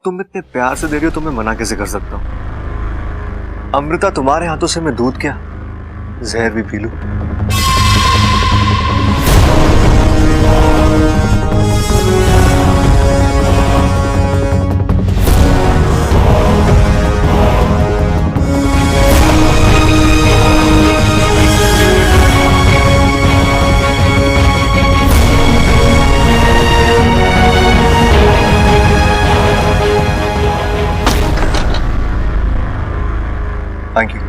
तुम इतने प्यार से दे रही हो तो मैं मना कैसे कर सकता हूँ? अमृता, तुम्हारे हाथों से मैं दूध क्या जहर भी पी लूं। Thank you.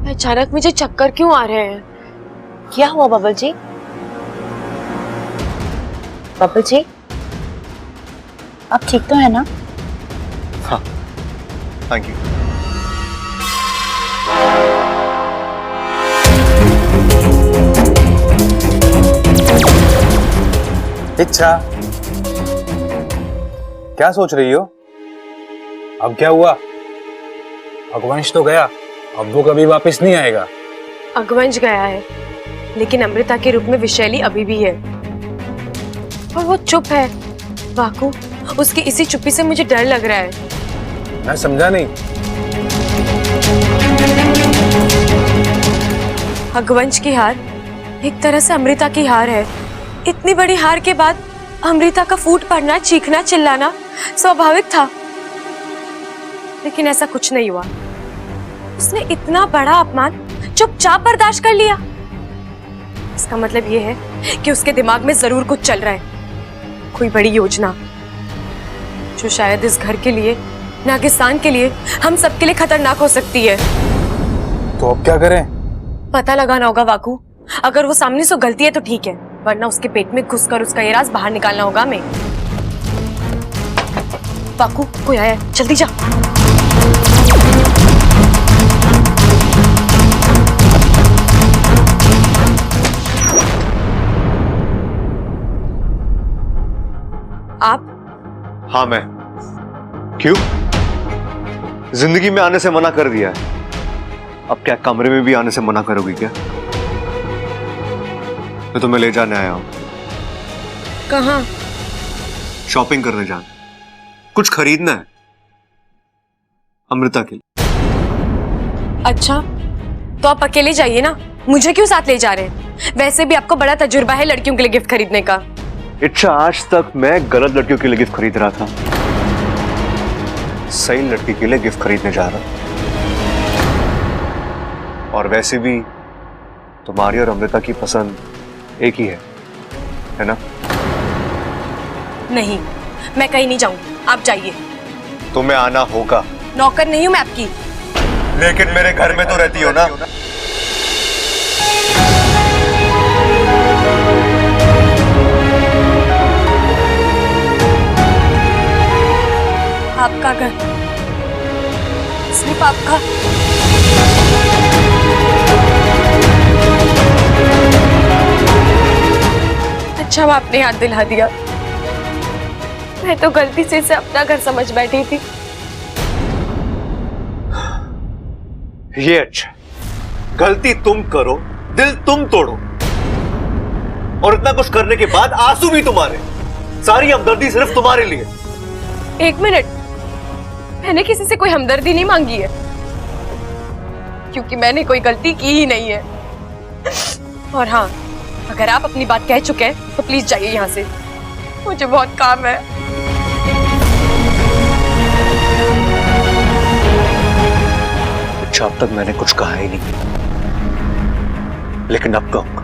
अचानक मुझे चक्कर क्यों आ रहे हैं? क्या हुआ बबल जी? बबल जी, आप ठीक तो है ना? हाँ, थैंक यू। इच्छा, क्या सोच रही हो? अब क्या हुआ? अगवंश तो गया, अब वो कभी वापस नहीं आएगा। अगवंश गया है, लेकिन अमृता के रूप में विशैली अभी भी है और वो चुप है। वाकू, उसकी इसी चुप्पी से मुझे डर लग रहा है। मैं समझा नहीं। अगवंश की हार एक तरह से अमृता की हार है। इतनी बड़ी हार के बाद अमृता का फूट पड़ना, चीखना, चिल्लाना स्वाभाविक था, लेकिन ऐसा कुछ नहीं हुआ। उसने इतना बड़ा अपमान चुपचाप बर्दाश्त कर लिया। इसका मतलब यह है कि उसके दिमाग में जरूर कुछ चल रहा है, कोई बड़ी योजना जो शायद इस घर के लिए, नागिस्तान के लिए, हम सबके लिए खतरनाक हो सकती है। तो अब क्या करें? पता लगाना होगा वाकू। अगर वो सामने से गलती है तो ठीक है, वरना उसके पेट में घुसकर उसका ये राज बाहर निकालना होगा हमें। वाकू, कोई आया है, जल्दी जा। आप? हाँ, मैं। क्यों? जिंदगी में आने से मना कर दिया है, अब क्या कमरे में भी आने से मना करोगी क्या? मैं तुम्हें ले जाने आया हूं। कहाँ? शॉपिंग करने जाना, कुछ खरीदना है अमृता के लिए। अच्छा, तो आप अकेले जाइए ना, मुझे क्यों साथ ले जा रहे हैं? वैसे भी आपको बड़ा तजुर्बा है लड़कियों के लिए गिफ्ट खरीदने का। इच्छा, आज तक मैं गलत लड़कियों के लिए गिफ्ट खरीद रहा था, सही लड़की के लिए गिफ्ट खरीदने जा रहा। और वैसे भी तुम्हारी और अमृता की पसंद एक ही है ना? नहीं, मैं कहीं नहीं जाऊंगी, आप जाइए। तुम्हें आना होगा। नौकर नहीं हूं मैं आपकी। लेकिन मेरे घर में तो रहती हो ना। आपका घर, सिर्फ आपका। अच्छा, वो आपने याद दिला दिया। मैं तो गलती से इसे अपना घर समझ बैठी थी। ये अच्छा, गलती तुम करो, दिल तुम तोड़ो, और इतना कुछ करने के बाद आंसू भी तुम्हारे, सारी हमदर्दी सिर्फ तुम्हारे लिए। एक मिनट, मैंने किसी से कोई हमदर्दी नहीं मांगी है, क्योंकि मैंने कोई गलती की ही नहीं है। और हाँ, अगर आप अपनी बात कह चुके हैं तो प्लीज जाइए यहाँ से, मुझे बहुत काम है। अच्छा, अब तक मैंने कुछ कहा ही नहीं, लेकिन अब कहूंगा,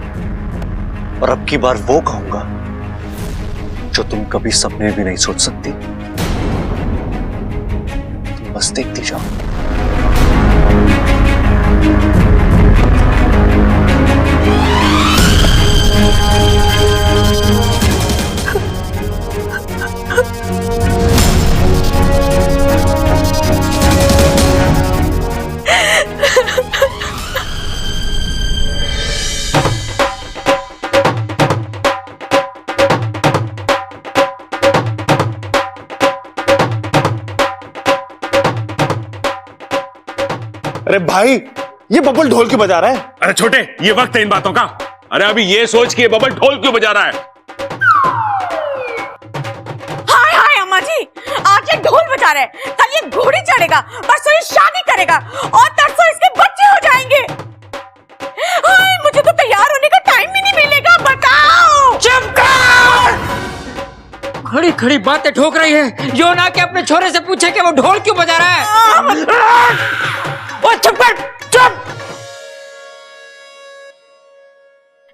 और अब की बार वो कहूंगा जो तुम कभी सपने भी नहीं सोच सकती। तुम बस देखती जाओ। अरे भाई, ये बबल ढोल क्यों बजा रहा है? अरे छोटे, ये वक्त है इन बातों का। अरे अभी ये सोच कि ये बबल ढोल क्यों बजा रहा है। हाय हाय अम्मा जी, आज ये ढोल बजा रहे हैं, कल ये घोड़ी चढ़ेगा, परसों ये शादी करेगा और तरसों इसके बच्चे हो जाएंगे। हाय, मुझे तो तैयार होने का टाइम भी नहीं मिलेगा। बताओ। चुप कर! खड़ी खड़ी बातें ठोक रही है, जो ना कि अपने छोरे से पूछे कि वो ढोल क्यों बजा रहा है। ओ चुप कर, चुप!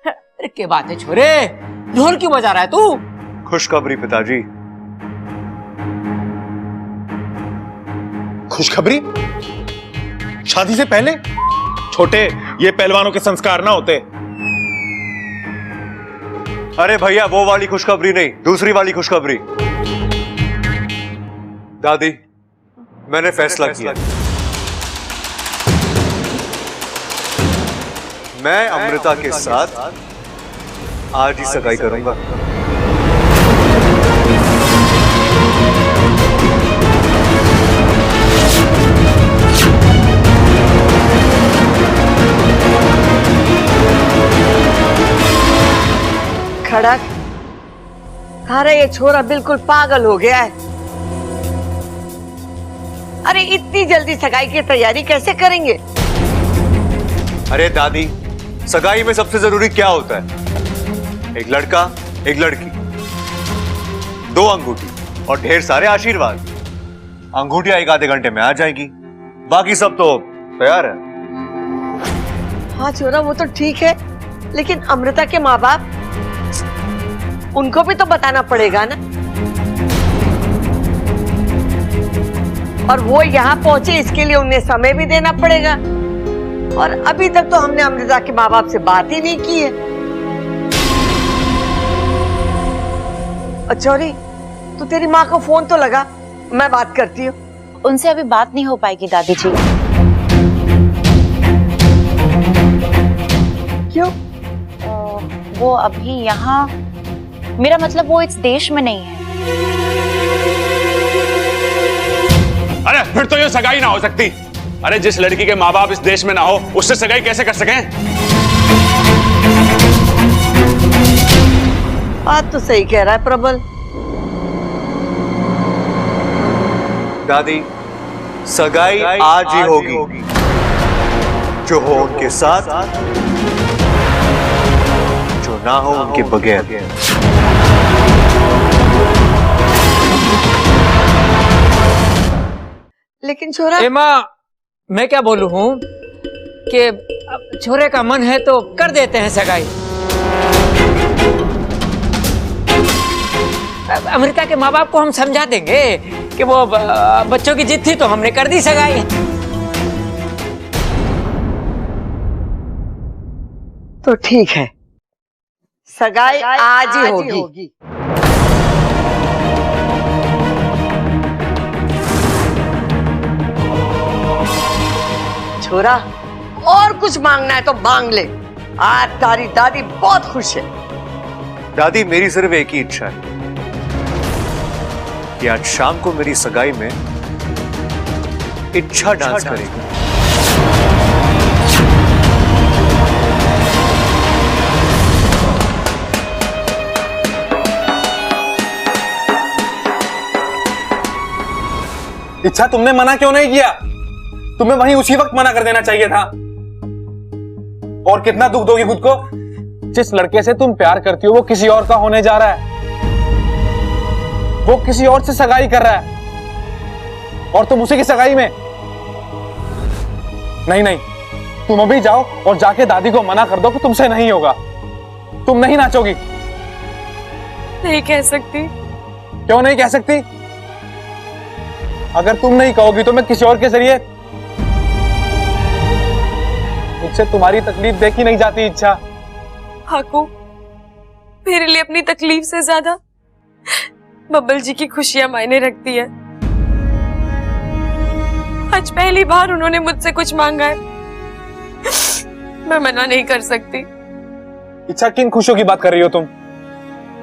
अरे क्या बात है छोरे, ढोल क्यों बजा रहा है तू? खुशखबरी पिताजी। खुशखबरी? शादी से पहले? छोटे, ये पहलवानों के संस्कार ना होते। अरे भैया, वो वाली खुशखबरी नहीं, दूसरी वाली खुशखबरी। दादी, मैंने फैसला किया। मैं अमृता के साथ आज ही सगाई करूंगा। खड़क, अरे ये छोरा बिल्कुल पागल हो गया है। अरे इतनी जल्दी सगाई की तैयारी कैसे करेंगे? अरे दादी, सगाई में सबसे जरूरी क्या होता है? एक लड़का, एक लड़की, 2 अंगूठी और ढेर सारे आशीर्वाद। अंगूठियां 1 आधे घंटे में आ जाएगी, बाकी सब तो तैयार है। हाँ छोरा, वो तो ठीक है, लेकिन अमृता के माँ बाप, उनको भी तो बताना पड़ेगा ना। और वो यहाँ पहुंचे, इसके लिए उन्हें समय भी देना पड़ेगा। और अभी तक तो हमने अमृता के माँ बाप से बात ही नहीं की है। चौरी, तू तेरी माँ को फोन तो लगा, मैं बात करती हूँ। उनसे अभी बात नहीं हो पाएगी दादी जी। क्यों? वो अभी यहाँ, मेरा मतलब वो इस देश में नहीं है। अरे फिर तो ये सगाई ना हो सकती। अरे जिस लड़की के माँ बाप इस देश में ना हो, उससे सगाई कैसे कर सकें? बात तो सही कह रहा है प्रबल। दादी, सगाई आज ही होगी, जो हो उनके साथ, जो ना हो उनके बगैर। लेकिन छोरा, एमा, मैं क्या बोलूं हूँ कि छोरे का मन है तो कर देते हैं सगाई। अमृता के माँ बाप को हम समझा देंगे कि वो बच्चों की जिद थी तो हमने कर दी सगाई। तो ठीक है, सगाई आज ही होगी। छोरा, और कुछ मांगना है तो मांग ले। आज तारी दादी बहुत खुश है। दादी, मेरी सिर्फ एक ही इच्छा है कि आज शाम को मेरी सगाई में इच्छा डांस करेगी। इच्छा तुमने मना क्यों नहीं किया? तुम्हें वहीं उसी वक्त मना कर देना चाहिए था। और कितना दुख दोगी खुद को? जिस लड़के से तुम प्यार करती हो वो किसी और का होने जा रहा है, वो किसी और से सगाई कर रहा है और तुम उसी की सगाई में। नहीं नहीं, तुम अभी जाओ और जाके दादी को मना कर दो कि तुमसे नहीं होगा, तुम नहीं नाचोगी। नहीं कह सकती। क्यों नहीं कह सकती? अगर तुम नहीं कहोगी तो मैं किसी और के जरिए, मुझसे तुम्हारी तकलीफ देखी नहीं जाती इच्छा। हाकू, मेरे लिए अपनी तकलीफ से ज्यादा बब्बल जी की खुशियां मायने रखती है। आज पहली बार उन्होंने मुझसे कुछ मांगा है, मैं मना नहीं कर सकती। इच्छा, किन खुशियों की बात कर रही हो तुम?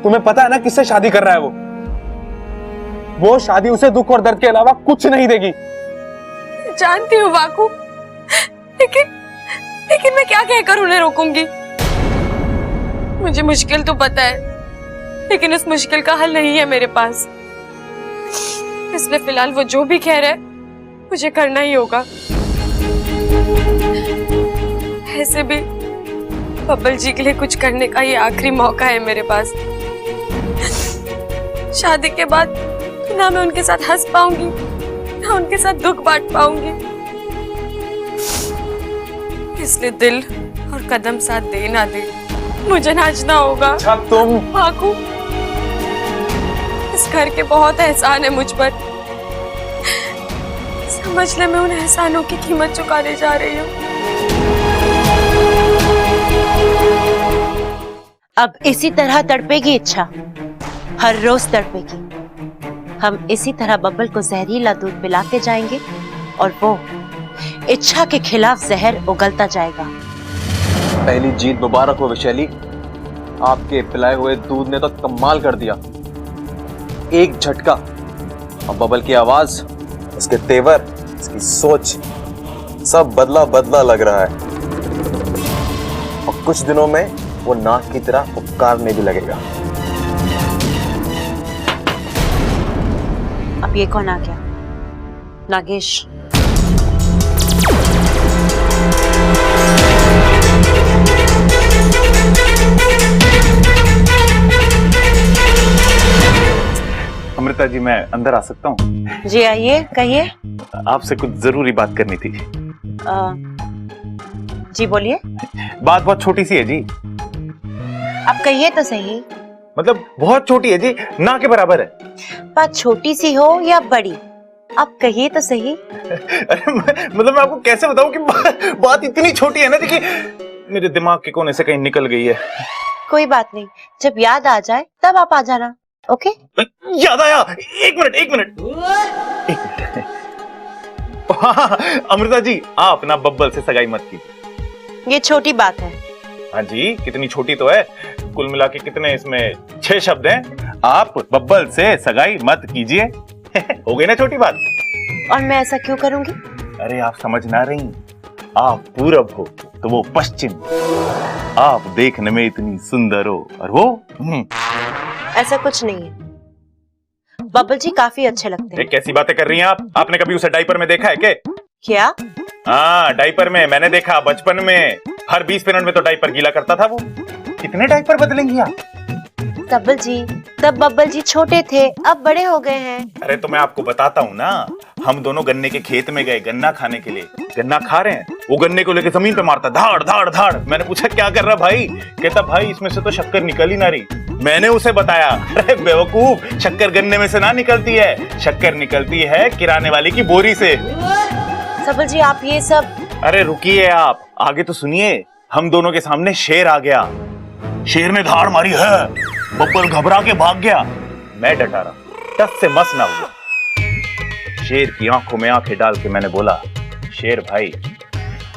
तुम्हें पता है ना किससे शादी कर रहा है वो शादी उसे दुख और दर्द के अलावा कुछ नहीं देगी। जानती हूँ वाकू, लेकिन मैं क्या कहकर उन्हें रोकूंगी? मुझे मुश्किल तो पता है, लेकिन उस मुश्किल का हल नहीं है मेरे पास। इसलिए फिलहाल वो जो भी कह रहे मुझे करना ही होगा। ऐसे भी बब्बल जी के लिए कुछ करने का ये आखिरी मौका है मेरे पास। शादी के बाद ना मैं उनके साथ हंस पाऊंगी, ना उनके साथ दुख बांट पाऊंगी। इसलिए दिल और कदम साथ दे ना दे, मुझे नाचना होगा। अच्छा तुम भागू। इस घर के बहुत एहसान है मुझ पर। समझ ले, मैं उन एहसानों की कीमत चुकाने जा रही हूँ। अब इसी तरह तड़पेगी इच्छा, हर रोज तड़पेगी। हम इसी तरह बब्बल को जहरीला दूध पिलाते जाएंगे और वो इच्छा के खिलाफ जहर उगलता जाएगा। पहली जीत मुबारक हो वैशाली, आपके पिलाए हुए दूध ने तो कमाल कर दिया। एक झटका और बबल की आवाज, उसके तेवर, उसकी सोच सब बदला बदला लग रहा है। और कुछ दिनों में वो नाक की तरह उपकारने भी लगेगा। अब ये कौन आ गया? नागेश। अमृता जी, मैं अंदर आ सकता हूँ? जी आइए, कहिए। आपसे कुछ जरूरी बात करनी थी। जी बोलिए। बात बहुत छोटी सी है जी। आप कहिए तो सही। मतलब बहुत छोटी है जी, ना के बराबर है। बात छोटी सी हो या बड़ी, आप कहिए तो सही। अरे मतलब मैं आपको कैसे बताऊं कि बात इतनी छोटी है ना जी कि मेरे दिमाग के कोने से कहीं निकल गई है। कोई बात नहीं, जब याद आ जाए तब आप आ जाना। ओके? याद आया। एक मिनट। हाँ, अमृता जी, आप ना बब्बल से सगाई मत कीजिए। ये छोटी बात है। हाँ जी, कितनी छोटी तो है। कुल मिला के कितने इसमें 6 शब्द हैं। आप बब्बल से सगाई मत कीजिए। हो गई ना छोटी बात। और मैं ऐसा क्यों करूंगी? अरे आप समझ ना रही, आप पूरब हो तो वो पश्चिम। आप देखने में इतनी सुंदर हो और वो ऐसा कुछ नहीं है। बब्बल जी काफी अच्छे लगते ये हैं। कैसी बातें कर रही हैं आप? आपने कभी उसे डायपर में देखा है क्या? क्या? हाँ, डायपर में मैंने देखा बचपन में। हर 20 मिनट में तो डायपर गीला करता था वो। कितने डायपर बदलेंगी आप? बब्बल जी, तब बब्बल जी छोटे थे, अब बड़े हो गए हैं। अरे तो मैं आपको बताता हूँ ना, हम दोनों गन्ने के खेत में गए गन्ना खाने के लिए। गन्ना खा रहे हैं, वो गन्ने को लेके जमीन पे मारता, धाड़ धाड़ धाड़। मैंने पूछा क्या कर रहा भाई? कहता भाई इसमें से तो शक्कर निकल ही ना रही। मैंने उसे बताया, अरे बेवकूफ, शक्कर गन्ने में से ना निकलती है, शक्कर निकलती है किराने वाले की बोरी से। बब्बल जी आप ये सब। अरे रुकिए, आप आगे तो सुनिए। हम दोनों के सामने शेर आ गया। शेर ने धाड़ मारी है, बब्बल घबरा के भाग गया। मैं डटा रहा, टस से मस ना हुआ। शेर की आंखों में आंखें डाल के मैंने बोला, शेर भाई,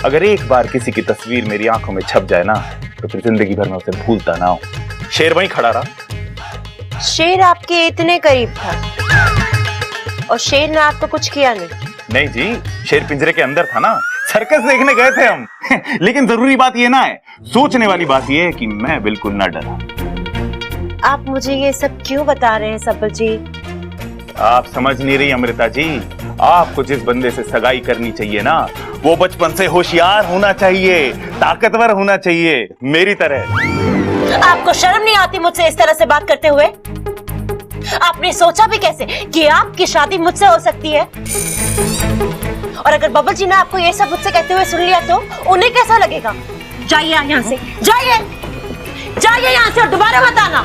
अगर एक बार किसी की तस्वीर मेरी आंखों में छप जाए ना, तो फिर जिंदगी भर में उसे भूलता ना हूं। शेर वहीं खड़ा रहा। शेर आपके इतने करीब था और शेर ने आपको कुछ किया नहीं? नहीं जी, शेर पिंजरे के अंदर था ना, सर्कस देखने गए थे हम। लेकिन जरूरी बात ये ना है, सोचने वाली बात ये है कि मैं बिल्कुल ना डरा। आप मुझे ये सब क्यों बता रहे हैं बब्बल जी? आप समझ नहीं रही अमृता जी, आपको जिस बंदे से सगाई करनी चाहिए ना, वो बचपन से होशियार होना चाहिए, ताकतवर होना चाहिए, मेरी तरह। आपको शर्म नहीं आती मुझसे इस तरह से बात करते हुए? आपने सोचा भी कैसे कि आपकी शादी मुझसे हो सकती है? और अगर बब्बल जी ने आपको ये सब मुझसे कहते हुए सुन लिया तो उन्हें कैसा लगेगा? जाइए यहाँ से, जाइए यहाँ से और दोबारा मत आना।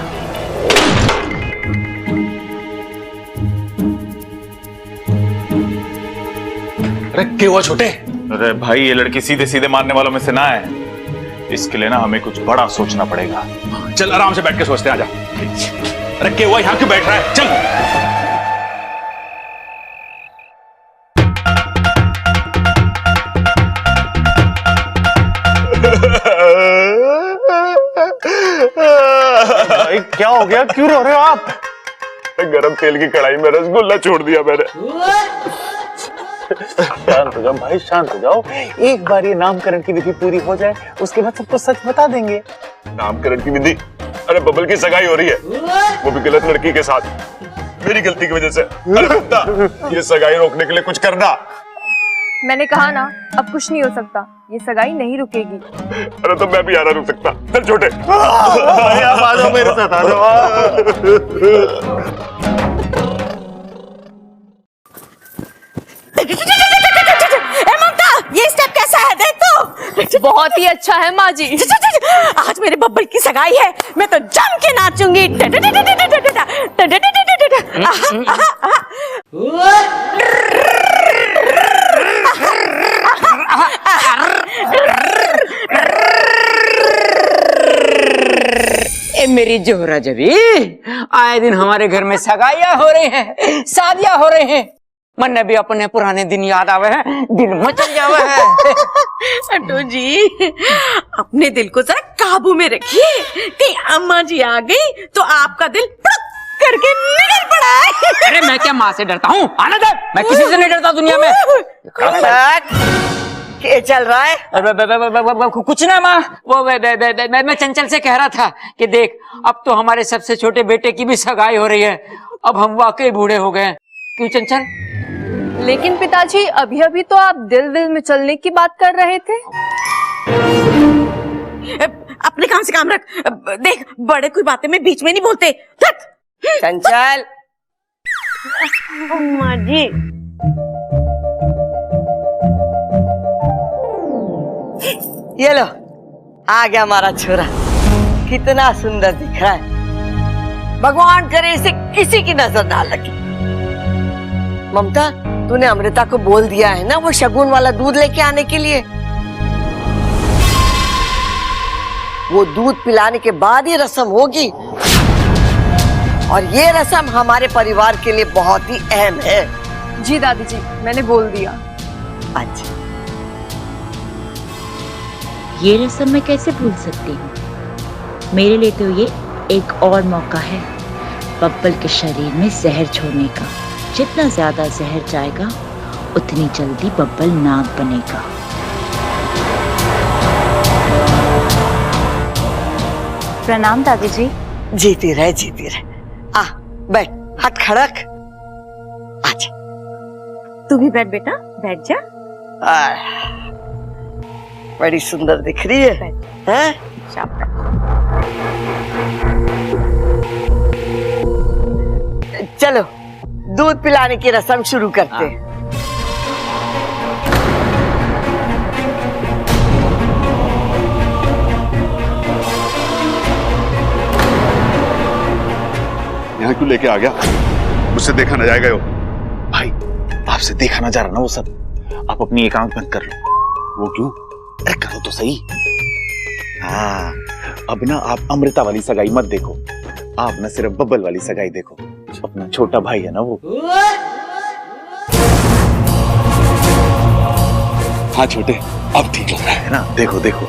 अरे क्या हुआ छोटे? अरे भाई, ये लड़की सीधे सीधे मारने वालों में से ना है। इसके लिए ना हमें कुछ बड़ा सोचना पड़ेगा। चल आराम से बैठ के सोचते हैं, आजा। अरे क्या हुआ, यहाँ क्यों बैठ रहा है? चल। भाई क्या हो गया, क्यों रो रहे हो आप? गरम तेल की कढ़ाई में रसगुल्ला छोड़ दिया मैंने। शांत हो जाओ भाई, शांत हो जाओ। एक बार ये नामकरण की विधि पूरी हो जाए, उसके बाद सबको सच बता देंगे। नामकरण की विधि? अरे बबल की सगाई हो रही है, वो भी गलत लड़की के साथ, मेरी गलती की वजह से। अरे ममता, ये सगाई रोकने के लिए कुछ करना। मैंने कहा ना, अब कुछ नहीं हो सकता, ये सगाई नहीं रुकेगी। अरे तो मैं भी आ रहा रुक सकता। चल छोटे, भाई आप आ जाओ मेरे साथ, आ जाओ। ममता, ये स्टेप कैसा है देख तो। बहुत ही अच्छा है माँ जी। आज मेरे बब्बल की सगाई है, मैं तो जम के नाचूंगी। ए मेरी जोहरा जबी, आए दिन हमारे घर में सगाइयां हो रही हैं, शादियां हो रही हैं। मन ने भी अपने पुराने दिन याद आवे हैं, दिल मचल जावे है। अटो जी, अपने दिल को जरा काबू में रखिए, कहीं अम्मा जी आ गई तो आपका दिल पड़क करके निकल पड़ा है। अरे मैं क्या माँ से डरता हूँ? आने दे, मैं किसी से नहीं डरता दुनिया में। क्या चल रहा है? कुछ ना माँ, वो मैं चंचल से कह रहा था कि देख, अब तो हमारे सबसे छोटे बेटे की भी सगाई हो रही है, अब हम वाकई बूढ़े हो गए। क्यों चंचल? लेकिन पिताजी, अभी अभी तो आप दिल दिल में चलने की बात कर रहे थे। अपने काम से काम रख। देख, बड़े कोई बातें में बीच में नहीं बोलते। चंचल, अम्मा जी, ये लो, आ गया हमारा छोरा। कितना सुंदर दिख रहा है, भगवान करे इसे किसी की नजर ना लगे। ममता, तूने अमृता को बोल दिया है ना वो शगुन वाला दूध लेके आने के लिए? वो दूध पिलाने के बाद ही रस्म होगी, और ये रस्म हमारे परिवार के लिए बहुत ही अहम है। जी दादी जी, मैंने बोल दिया। अच्छा, ये रस्म मैं कैसे भूल सकती हूँ? मेरे लिए तो ये एक और मौका है बब्बल के शरीर में जहर छोड़ने का। जितना ज्यादा जहर जाएगा, उतनी जल्दी बब्बल नाग बनेगा। प्रणाम दादी जी। जीती रहे, जीती रहे। आ बैठ, हाथ खड़क। आजा। तू भी बैठ बेटा, बैठ जा। बड़ी सुंदर दिख रही है, हैं? चलो दूध पिलाने की रस्म शुरू करते हैं। यहाँ क्यों लेके आ गया? मुझसे देखा न जाएगा। भाई, आपसे देखा ना जा रहा ना वो सब। आप अपनी एक आंख बंद कर लो। वो क्यों? अरे करो तो सही। हाँ, अब ना आप अमृता वाली सगाई मत देखो, आप ना सिर्फ बब्बल वाली सगाई देखो। अपना छोटा भाई है ना वो। हाँ छोटे, अब ठीक लग रहा है ना? देखो देखो।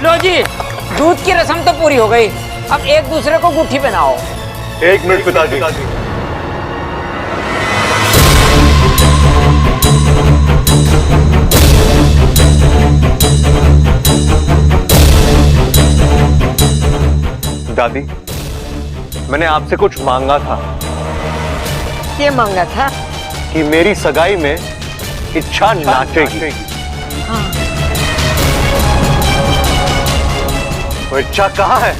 लो जी, दूध की रस्म तो पूरी हो गई, अब एक दूसरे को गुट्ठी पहनाओ। एक मिनट पिताजी। दादी, मैंने आपसे कुछ मांगा था। ये मांगा था कि मेरी सगाई में इच्छा नाचेगी। वो इच्छा कहाँ है?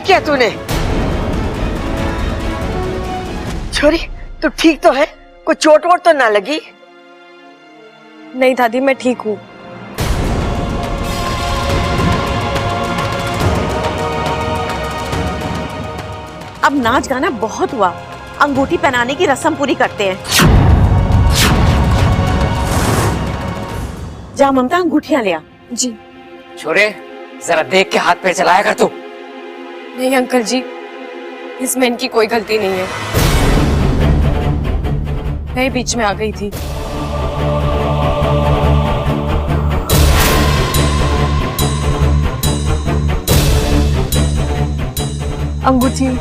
किया तूने? छोरी तू ठीक तो है? कोई चोट वोट तो ना लगी? नहीं दादी, मैं ठीक हूँ। अब नाच गाना बहुत हुआ, अंगूठी पहनाने की रस्म पूरी करते हैं। जा ममता, अंगूठियां लिया। जी। छोरे जरा देख के हाथ पे चलाया कर तू। नहीं अंकल जी, इसमें इनकी कोई गलती नहीं है, मैं बीच में आ गई थी। अंगूठी।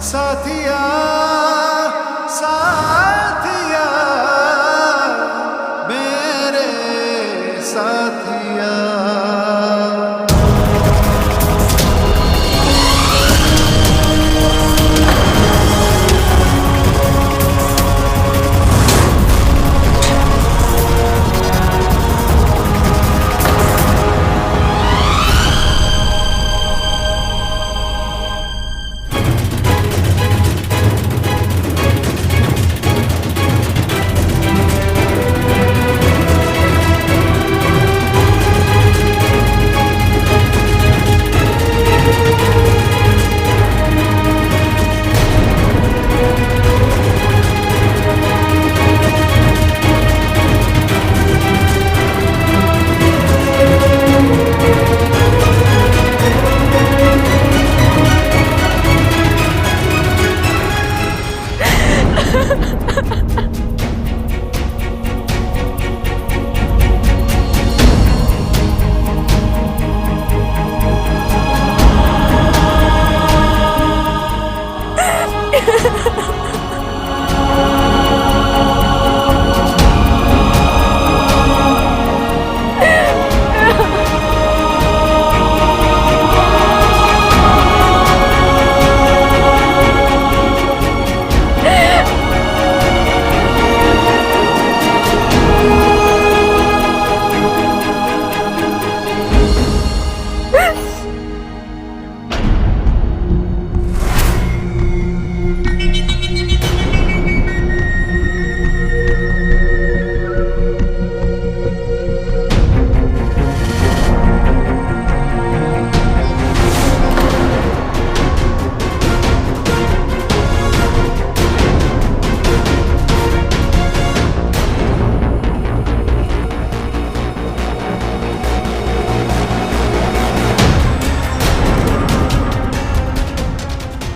साथिया साथिया मेरे साथिया।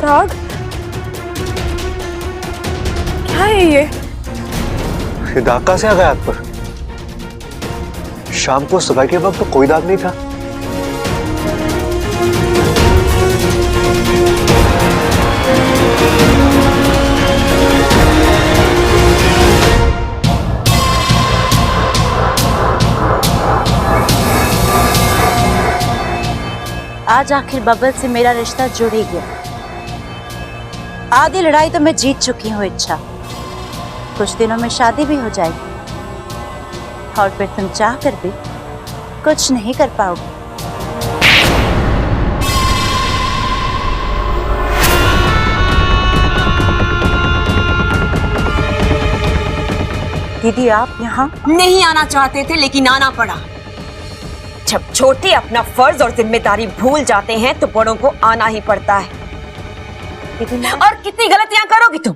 दाग? क्या है ये? दाग कहाँ से आ गया हाथ पर? शाम को सगाई के वक्त तो कोई दाग नहीं था। आज आखिर बबल से मेरा रिश्ता जुड़ ही गया। आधी लड़ाई तो मैं जीत चुकी हूँ इच्छा। कुछ दिनों में शादी भी हो जाएगी और फिर तुम चाह कर भी कुछ नहीं कर पाओगे। दीदी आप यहाँ नहीं आना चाहते थे लेकिन आना पड़ा। जब छोटे अपना फर्ज और जिम्मेदारी भूल जाते हैं तो बड़ों को आना ही पड़ता है। और कितनी गलतियां करोगी तुम?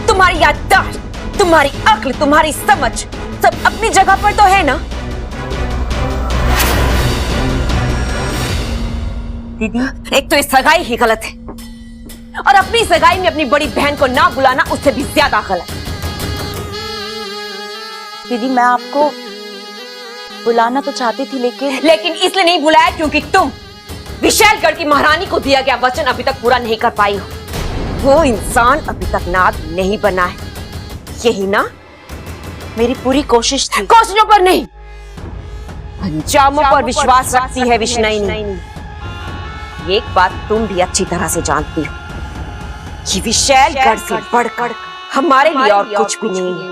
तुम्हारी याददाश्त, तुम्हारी अक्ल, तुम्हारी समझ सब अपनी जगह पर तो है ना? दीदी एक तो इस सगाई ही गलत है और अपनी सगाई में अपनी बड़ी बहन को ना बुलाना उससे भी ज्यादा गलत। दीदी मैं आपको बुलाना तो चाहती थी लेकिन इसलिए नहीं बुलाया क्योंकि तुम विशालगढ़ की महारानी को दिया गया वचन अभी तक पूरा नहीं कर पाई हो। वो इंसान अभी तक नाग नहीं बना है, यही ना? मेरी पूरी कोशिश थी। कोशिशों पर नहीं, अंजामों पर विश्वास रखती है विष्णुनी। एक बात तुम भी अच्छी तरह से जानती हो, कि विशैलगढ़ से बढ़कर हमारे लिए और कुछ भी नहीं है।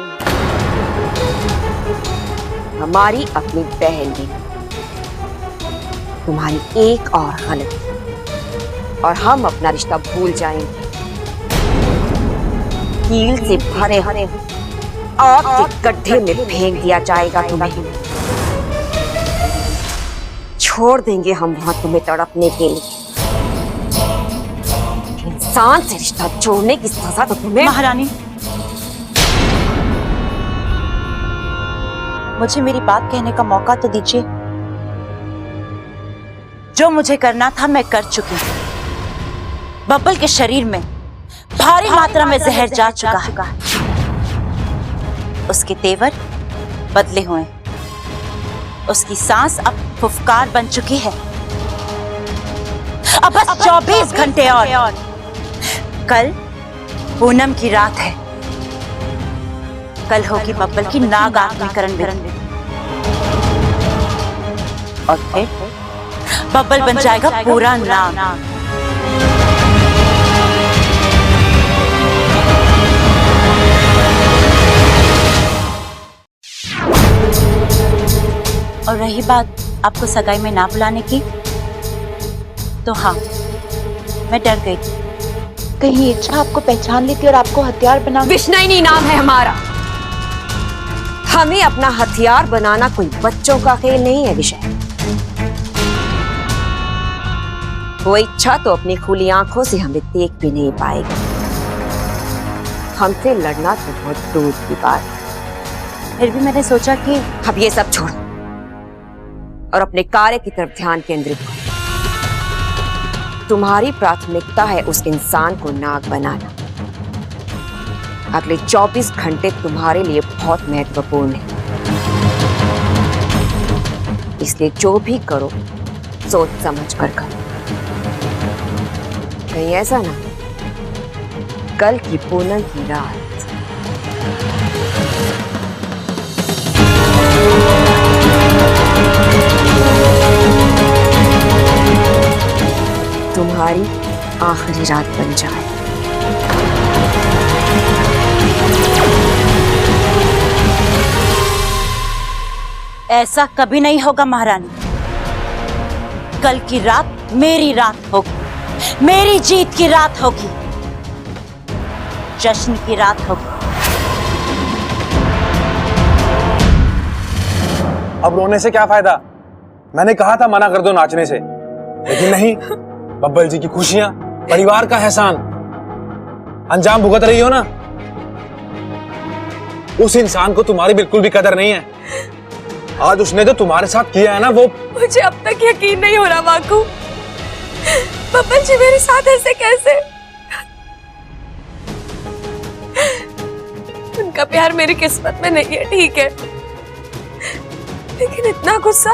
हमारी अपनी बहन भी तुम्हारी एक और गलती और हम अपना रिश्ता भूल जाएंगे। कील से भरे हरे आग के गड्ढे में फेंक दिया जाएगा तुम्हें। छोड़ देंगे हम वहां तुम्हें तड़पने के लिए। इंसान से रिश्ता जोड़ने की सजा तो तुम्हें। महारानी, मुझे मेरी बात कहने का मौका तो दीजिए। जो मुझे करना था मैं कर चुकी हूँ। बब्बल के शरीर में भारी मात्रा में जहर जा चुका है। उसके तेवर बदले हुए, उसकी सांस अब फुफकार बन चुकी है। अब बस 24 घंटे और। कल पूनम की रात है। कल होगी बब्बल की नाग आत्मीकरण विधि और फिर बब्बल बन जाएगा पूरा नाग। और रही बात आपको सगाई में ना बुलाने की, तो हाँ, मैं डर गई थी कहीं इच्छा आपको पहचान लेती और आपको हथियार बना। विष्णुनी नाम है हमारा। हमें अपना हथियार बनाना कोई बच्चों का खेल नहीं है विषय। वो इच्छा तो अपनी खुली आंखों से हमें देख भी नहीं पाएगी। हमसे लड़ना तो बहुत दूर की बात। फिर भी मैंने सोचा कि अब ये सब छोड़ और अपने कार्य की तरफ ध्यान केंद्रित करो। तुम्हारी प्राथमिकता है उस इंसान को नाग बनाना। अगले 24 घंटे तुम्हारे लिए बहुत महत्वपूर्ण है, इसलिए जो भी करो सोच समझ कर करो। कहीं ऐसा ना कल की पूनम की रात तुम्हारी आखिरी रात बन जाए। ऐसा कभी नहीं होगा महारानी। कल की रात मेरी रात होगी, मेरी जीत की रात होगी, जश्न की रात होगी। अब रोने से क्या फायदा? मैंने कहा था मना कर दो नाचने से, लेकिन नहीं। बब्बल जी की खुशियां, परिवार का एहसान अंजाम भुगत रही हो ना। उस इंसान को तुम्हारी बिल्कुल भी कदर नहीं है। आज उसने जो तुम्हारे साथ किया है ना, वो मुझे अब तक यकीन नहीं हो रहा वाकू। बब्बल जी मेरे साथ ऐसे कैसे? उनका प्यार मेरी किस्मत में नहीं है, ठीक है, लेकिन इतना गुस्सा,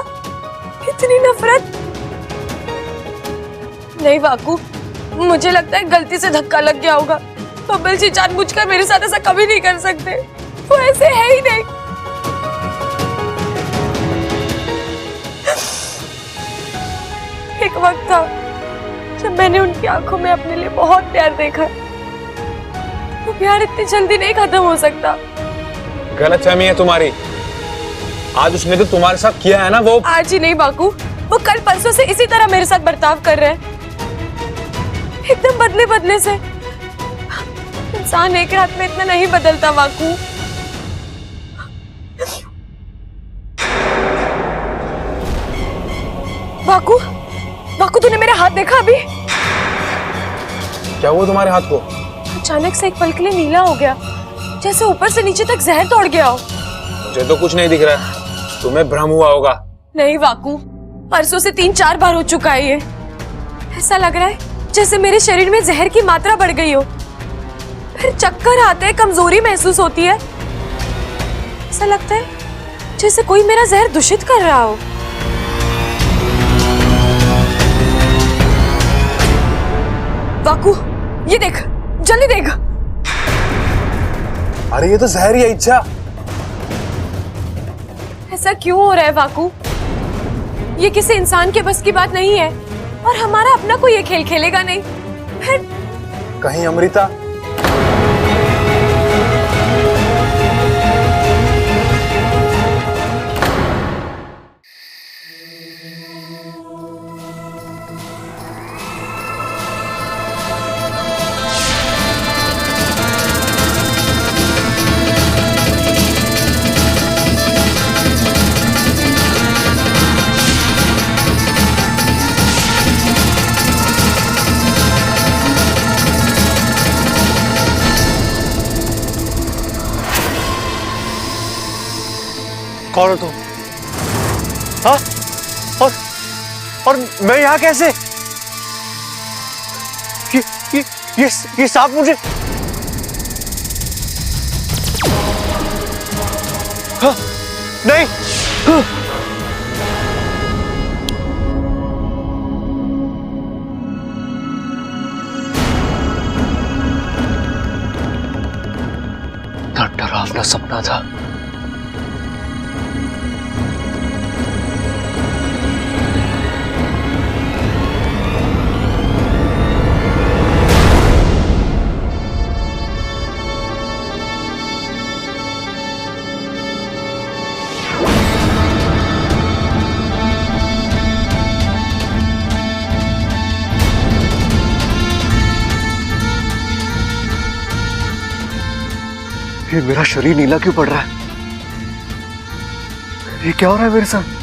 इतनी नफरत नहीं वाकू। मुझे लगता है गलती से धक्का लग गया होगा। बब्बल जी जानबूझकर मेरे साथ ऐसा कभी नहीं कर सकते, वो ऐसे है ही नहीं। एक वक्त था जब मैंने उनकी आंखों में अपने लिए बहुत प्यार देखा। वो प्यार इतनी जल्दी नहीं खत्म हो सकता। गलतफहमी है तुम्हारी। आज उसने जो तुम्हारे साथ किया है ना, वो आज ही नहीं बाकू, वो कल परसों से इसी तरह मेरे साथ बर्ताव कर रहे हैं, एकदम बदले बदले से। इंसान एक रात में इतना नहीं बदलता वाकू। वाकू, वाकू तूने मेरा हाथ देखा अभी? क्या हुआ तुम्हारे हाथ को? अचानक से एक पल के लिए नीला हो गया, जैसे ऊपर से नीचे तक जहर तोड़ गया हो। मुझे तो कुछ नहीं दिख रहा है, तुम्हें भ्रम हुआ होगा। नहीं वाकू, परसों से 3-4 बार हो चुका है ये। ऐसा लग रहा है जैसे मेरे शरीर में जहर की मात्रा बढ़ गई हो, फिर चक्कर आते हैं, कमजोरी महसूस होती है। ऐसा लगता है जैसे कोई मेरा जहर दूषित कर रहा हो। वाकू ये देख, जल्दी देख। अरे ये तो जहर ही है इच्छा। ऐसा क्यों हो रहा है वाकू? ये किसी इंसान के बस की बात नहीं है, और हमारा अपना कोई ये खेल खेलेगा नहीं। कहीं अमृता? कौन हो तुम? हाँ? और मैं यहाँ कैसे? ये सांप मुझे हाँ? नहीं हाँ? डरावना सपना था। ये मेरा शरीर नीला क्यों पड़ रहा है? ये क्या हो रहा है मेरे साथ?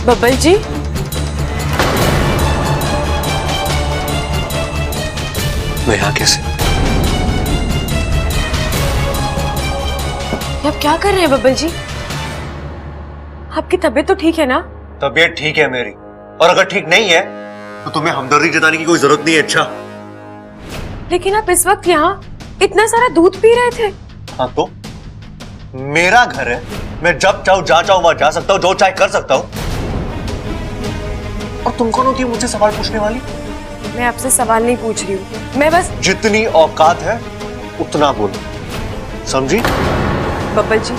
बब्बल जी, मैं यहाँ कैसे? आप क्या कर रहे हैं बब्बल जी? आपकी तबीयत तो ठीक है ना? तबीयत ठीक है मेरी, और अगर ठीक नहीं है तो तुम्हें हमदर्दी जताने की कोई जरूरत नहीं है। अच्छा, लेकिन आप इस वक्त यहाँ इतना सारा दूध पी रहे थे। हाँ तो मेरा घर है, मैं जब चाहूं जहां चाहूं वहां जा सकता हूं, जो चाहे कर सकता हूं। और तुम कौन होती है मुझसे सवाल पूछने वाली? मैं आपसे सवाल नहीं पूछ रही हूँ, मैं बस जितनी औकात है उतना बोलो, समझी? बब्बल जी,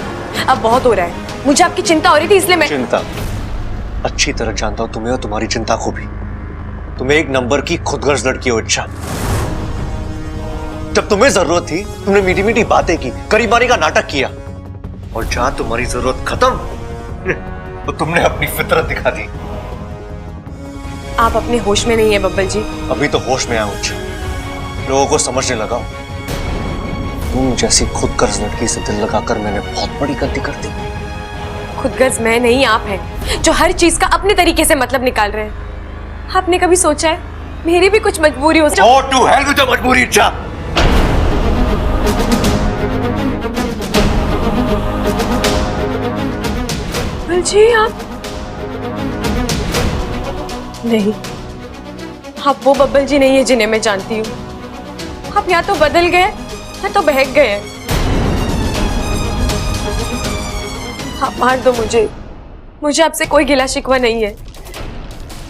अब बहुत हो रहा है, मुझे आपकी चिंता हो रही थी इसलिए मैं चिंता? अच्छी तरह जानता हूं तुम्हें और तुम्हारी चिंता को भी। तुम्हें एक नंबर की खुदगर्ज लड़की हो। अच्छा, जब तुम्हें जरूरत थी तुमने मीठी मीठी बातें की, करीबानी का नाटक किया, और जहां तुम्हारी जरूरत खत्म तो तुमने अपनी फितरत दिखा दी। आप अपने होश में नहीं है बब्बल जी। अभी तो होश में आया हूं, लोगों को समझने लगा हूं। तुम जैसी खुदगर्ज लड़की से दिल लगाकर मैंने बहुत बड़ी गलती कर दी। खुदगर्ज मैं नहीं, आप हैं जो हर चीज का अपने तरीके से मतलब निकाल रहे हैं। आपने कभी सोचा है मेरी भी कुछ मजबूरी हो? Go to hell with your मजबूरी। अच्छा, बब्बल जी आप नहीं, आप वो बब्बल जी नहीं है जिन्हें मैं जानती हूँ। आप या तो बदल गए या तो बहक गए। आप मार दो मुझे आपसे कोई गिला शिकवा नहीं है,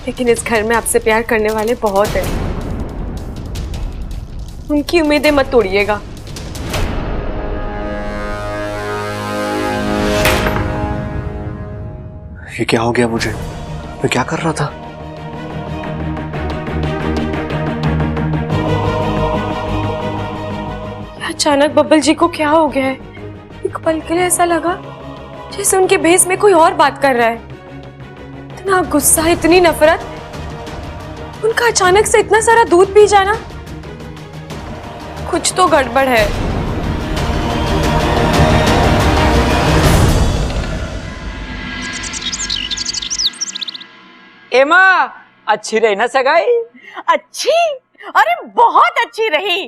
लेकिन इस घर में आपसे प्यार करने वाले बहुत हैं। उनकी उम्मीदें मत तोड़िएगा। ये क्या हो गया मुझे? मैं क्या कर रहा था? अचानक बब्बल जी को क्या हो गया है? एक पल के लिए ऐसा लगा जैसे उनके भेस में कोई और बात कर रहा है। इतना गुस्सा, इतनी नफरत, उनका अचानक से इतना सारा दूध पी जाना। कुछ तो गड़बड़ है। एमा, अच्छी रही ना सगाई? अच्छी? अरे बहुत अच्छी रही।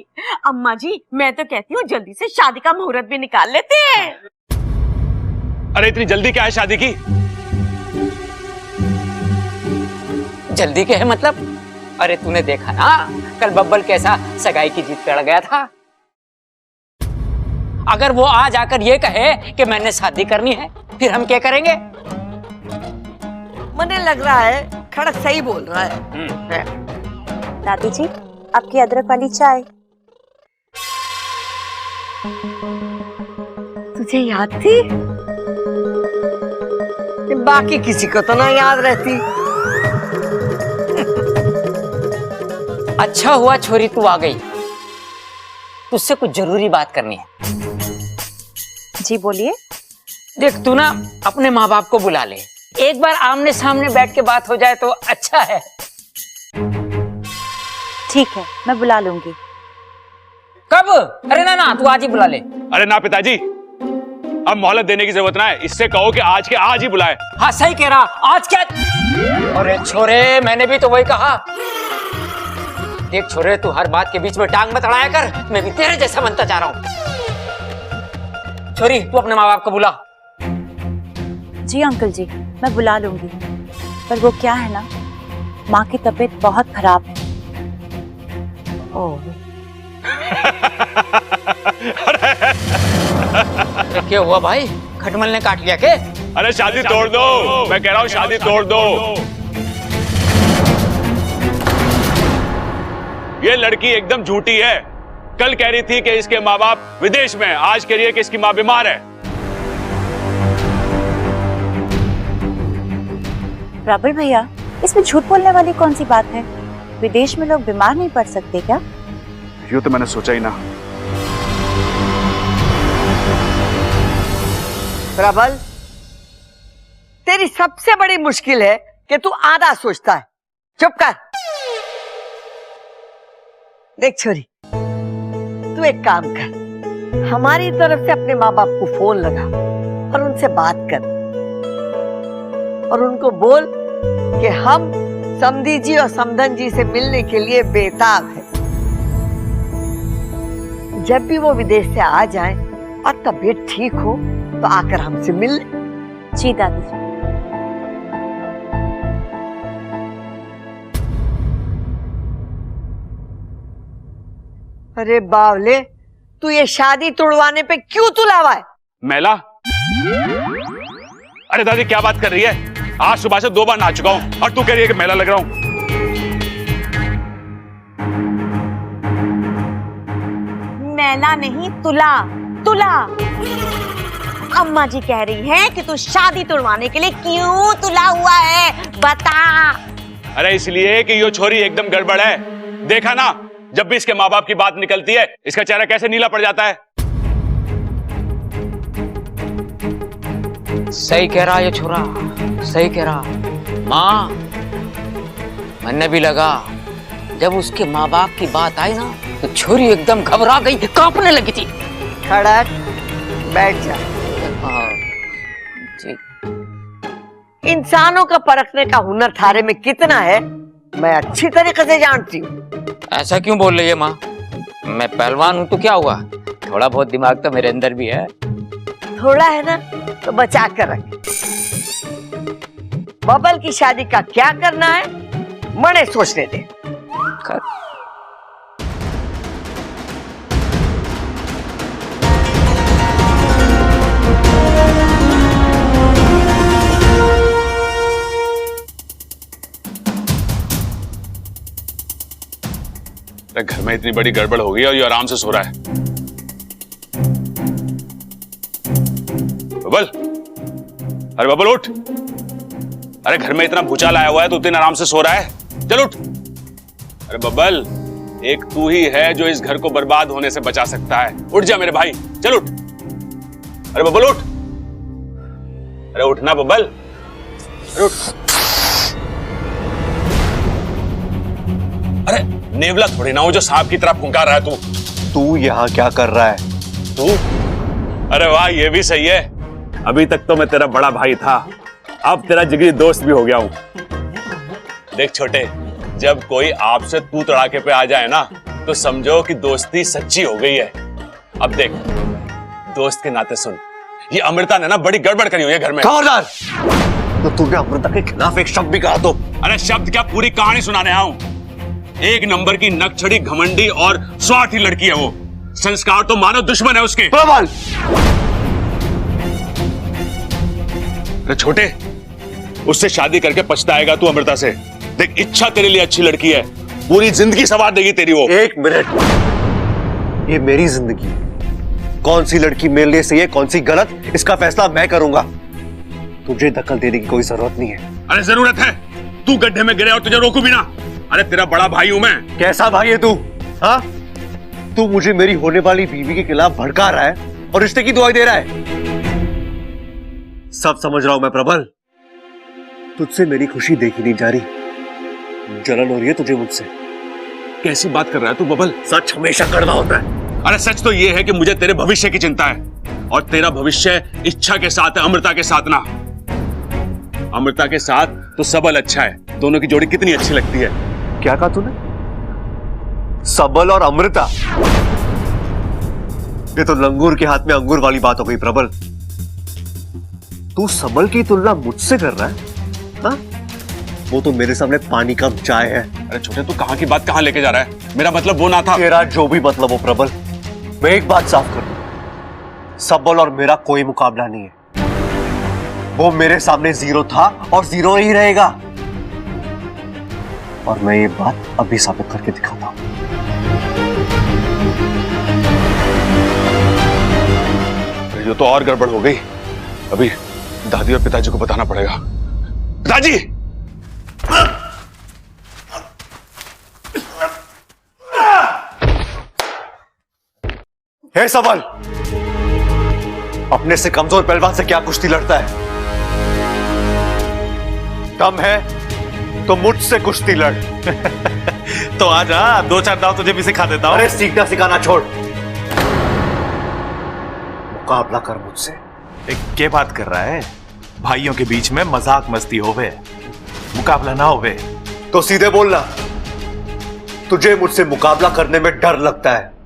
अम्मा जी, मैं तो कहती हूँ जल्दी से शादी का मुहूर्त भी निकाल लेते हैं। अरे इतनी जल्दी क्या है शादी की? जल्दी क्या है मतलब? अरे तूने देखा ना कल बब्बल कैसा सगाई की जीत पे अड़ गया था। अगर वो आज आकर ये कहे कि मैंने शादी करनी है, फिर हम क्या करेंगे? मुझे लग रहा है खड़क सही बोल रहा है। दादी जी, आपकी अदरक वाली चाय। तुझे याद थी? बाकी किसी को तो ना याद रहती। अच्छा हुआ छोरी तू आ गई, तुझसे कुछ जरूरी बात करनी है। जी बोलिए। देख तू ना अपने माँ बाप को बुला ले, एक बार आमने सामने बैठ के बात हो जाए तो अच्छा है। ठीक है, मैं बुला लूंगी। कब? अरे ना ना, तू आज ही बुला ले। अरे ना पिताजी, अब मोहलत देने की जरूरत ना है, इससे कहो कि आज के आज ही बुलाए। हाँ सही कह रहा, आज क्या? अरे छोरे, मैंने भी तो वही कहा। देख छोरे, तू हर बात के बीच में टांग मत अड़ाया कर, मैं भी तेरे जैसा बनता जा रहा हूँ। छोरी, तू अपने माँ बाप को बुला। जी अंकल जी, मैं बुला लूंगी, पर वो क्या है ना, माँ की तबीयत बहुत खराब है। ओह। अरे क्या हुआ भाई, खटमल ने काट लिया क्या? अरे शादी तोड़ दो, मैं कह रहा हूँ शादी तोड़ दो। ये लड़की एकदम झूठी है। कल कह रही थी कि इसके माँ बाप विदेश में, आज कह रही है कि इसकी माँ बीमार है। प्रबल भैया, इसमें झूठ बोलने वाली कौन सी बात है? विदेश में लोग बीमार नहीं पड़ सकते क्या? यूं तो मैंने सोचा ही ना। प्रबल, तेरी सबसे बड़ी मुश्किल है कि तू आधा सोचता है। चुप कर। देख छोरी, तू एक काम कर, हमारी तरफ से अपने माँ बाप को फोन लगा और उनसे बात कर, और उनको बोल कि हम समधी जी और समधन जी से मिलने के लिए बेताब है। जब भी वो विदेश से आ जाए और तबीयत ठीक हो तो आकर हमसे मिल ले। जी दादी जी। अरे बावले, तू ये शादी तोड़वाने पे क्यों तुलावा है? मैला? अरे दादी क्या बात कर रही है? आज सुबह से 2 बार नहा चुका हूं और तू कह रही है कि मैला लग रहा हूं। मैला नहीं, तुला तुला। अम्मा जी कह रही है कि तू शादी तोड़वाने के लिए क्यों तुला हुआ है, बता। अरे इसलिए कि ये छोरी एकदम गड़बड़ है। देखा ना, जब भी इसके माँ बाप की बात निकलती है, इसका चेहरा कैसे नीला पड़ जाता है। सही कह रहा ये छोरा, सही कह रहा। माँ, मैंने भी लगा जब उसके माँ बाप की बात आई ना तो छोरी एकदम घबरा गई, कांपने लगी थी। खड़क, बैठ जा। जी। इंसानों का परखने का हुनर थारे में कितना है मैं अच्छी तरीके से जानती हूँ। ऐसा क्यों बोल रही है माँ? मैं पहलवान हूँ तो क्या हुआ, थोड़ा बहुत दिमाग तो मेरे अंदर भी है। थोड़ा है ना तो बचा कर रख। बबल की शादी का क्या करना है मने सोचने दे। घर में इतनी बड़ी गड़बड़ हो गई और ये आराम से सो रहा है। बबल, अरे बबल उठ। अरे घर में इतना भूचाल आया हुआ है तो इतने आराम से सो रहा है, चल उठ। अरे बबल, एक तू ही है जो इस घर को बर्बाद होने से बचा सकता है। उठ जा मेरे भाई, चल उठ। अरे बबल उठ। अरे उठना बबल, अरे उठ। अरे नेवला थोड़ी ना हो जो सांप की तरह फुंकार रहा है तू। तू यहाँ क्या कर रहा है? तू? अरे वाह, ये भी सही है। अभी तक तो मैं तेरा बड़ा भाई था, अब तेरा जिगरी दोस्त भी हो गया हूं। देख छोटे, जब कोई आपसे तू तड़ाके पे आ जाए ना, तो समझो कि दोस्ती सच्ची हो गई है। अब देख, दोस्त के नाते सुन, ये अमृता ने ना बड़ी गड़बड़ करी हुई है घर में। खबरदार! तो तूने अमृता के खिलाफ एक शब्द भी कहा तो? अरे शब्द क्या, पूरी कहानी सुनाने आऊं। एक नंबर की नकछड़ी, घमंडी और स्वार्थी लड़की है वो। संस्कार तो मानो दुश्मन है उसके। प्रबल! अरे छोटे, उससे शादी करके पछताएगा तू अमृता से। देख, इच्छा तेरे लिए अच्छी लड़की है, पूरी जिंदगी संवार देगी तेरी वो। एक मिनट, ये मेरी जिंदगी है। कौन सी लड़की मेरे लिए सही है, कौन सी गलत, इसका फैसला मैं करूंगा। तुझे दखल देने की कोई जरूरत नहीं है। अरे जरूरत है, तू गड्ढे में गिरे और तुझे रोकू भी ना। अरे तेरा बड़ा भाई हूं मैं। कैसा भाई है तू? हाँ, तू मुझे मेरी होने वाली बीवी के खिलाफ भड़का रहा है और रिश्ते की दुआई दे रहा है। सब समझ रहा हूं मैं प्रबल, तुझसे मेरी खुशी देखी नहीं जा रही। जलन हो रही है तुझे मुझसे। कैसी बात कर रहा है तू बबल? सच हमेशा कड़वा होता है। अरे सच तो ये है कि मुझे तेरे भविष्य की चिंता है, और तेरा भविष्य इच्छा के साथ है, अमृता के साथ ना। अमृता के साथ तो सबल अच्छा है, दोनों की जोड़ी कितनी अच्छी लगती है। क्या कहा तूने? सबल और अमृता? ये तो लंगूर के हाथ में अंगूर वाली बात हो गई प्रबल। तू सबल की तुलना मुझसे कर रहा है? हाँ? वो तो मेरे सामने पानी का चाय है। अरे छोटे, तू कहां की बात कहां लेके जा रहा है? मेरा मतलब वो ना था। तेरा जो भी मतलब हो प्रबल, मैं एक बात साफ कर दूं, सबल और मेरा कोई मुकाबला नहीं है। वो मेरे सामने जीरो था और जीरो ही रहेगा, और मैं ये बात अभी साबित करके दिखाता हूं। ये तो और गड़बड़ हो गई। अभी दादी और पिताजी को बताना पड़ेगा। पिताजी! हे सबल, अपने से कमजोर पहलवान से क्या कुश्ती लड़ता है? दम है तो मुझसे कुश्ती लड़। तो आजा, दो चार दाव तुझे भी सिखा देता हूं। अरे सीखना सिखाना छोड़, मुकाबला कर मुझसे। क्या बात कर रहा है? भाइयों के बीच में मजाक मस्ती होवे, मुकाबला ना होवे। तो सीधे बोलना, तुझे मुझसे मुकाबला करने में डर लगता है।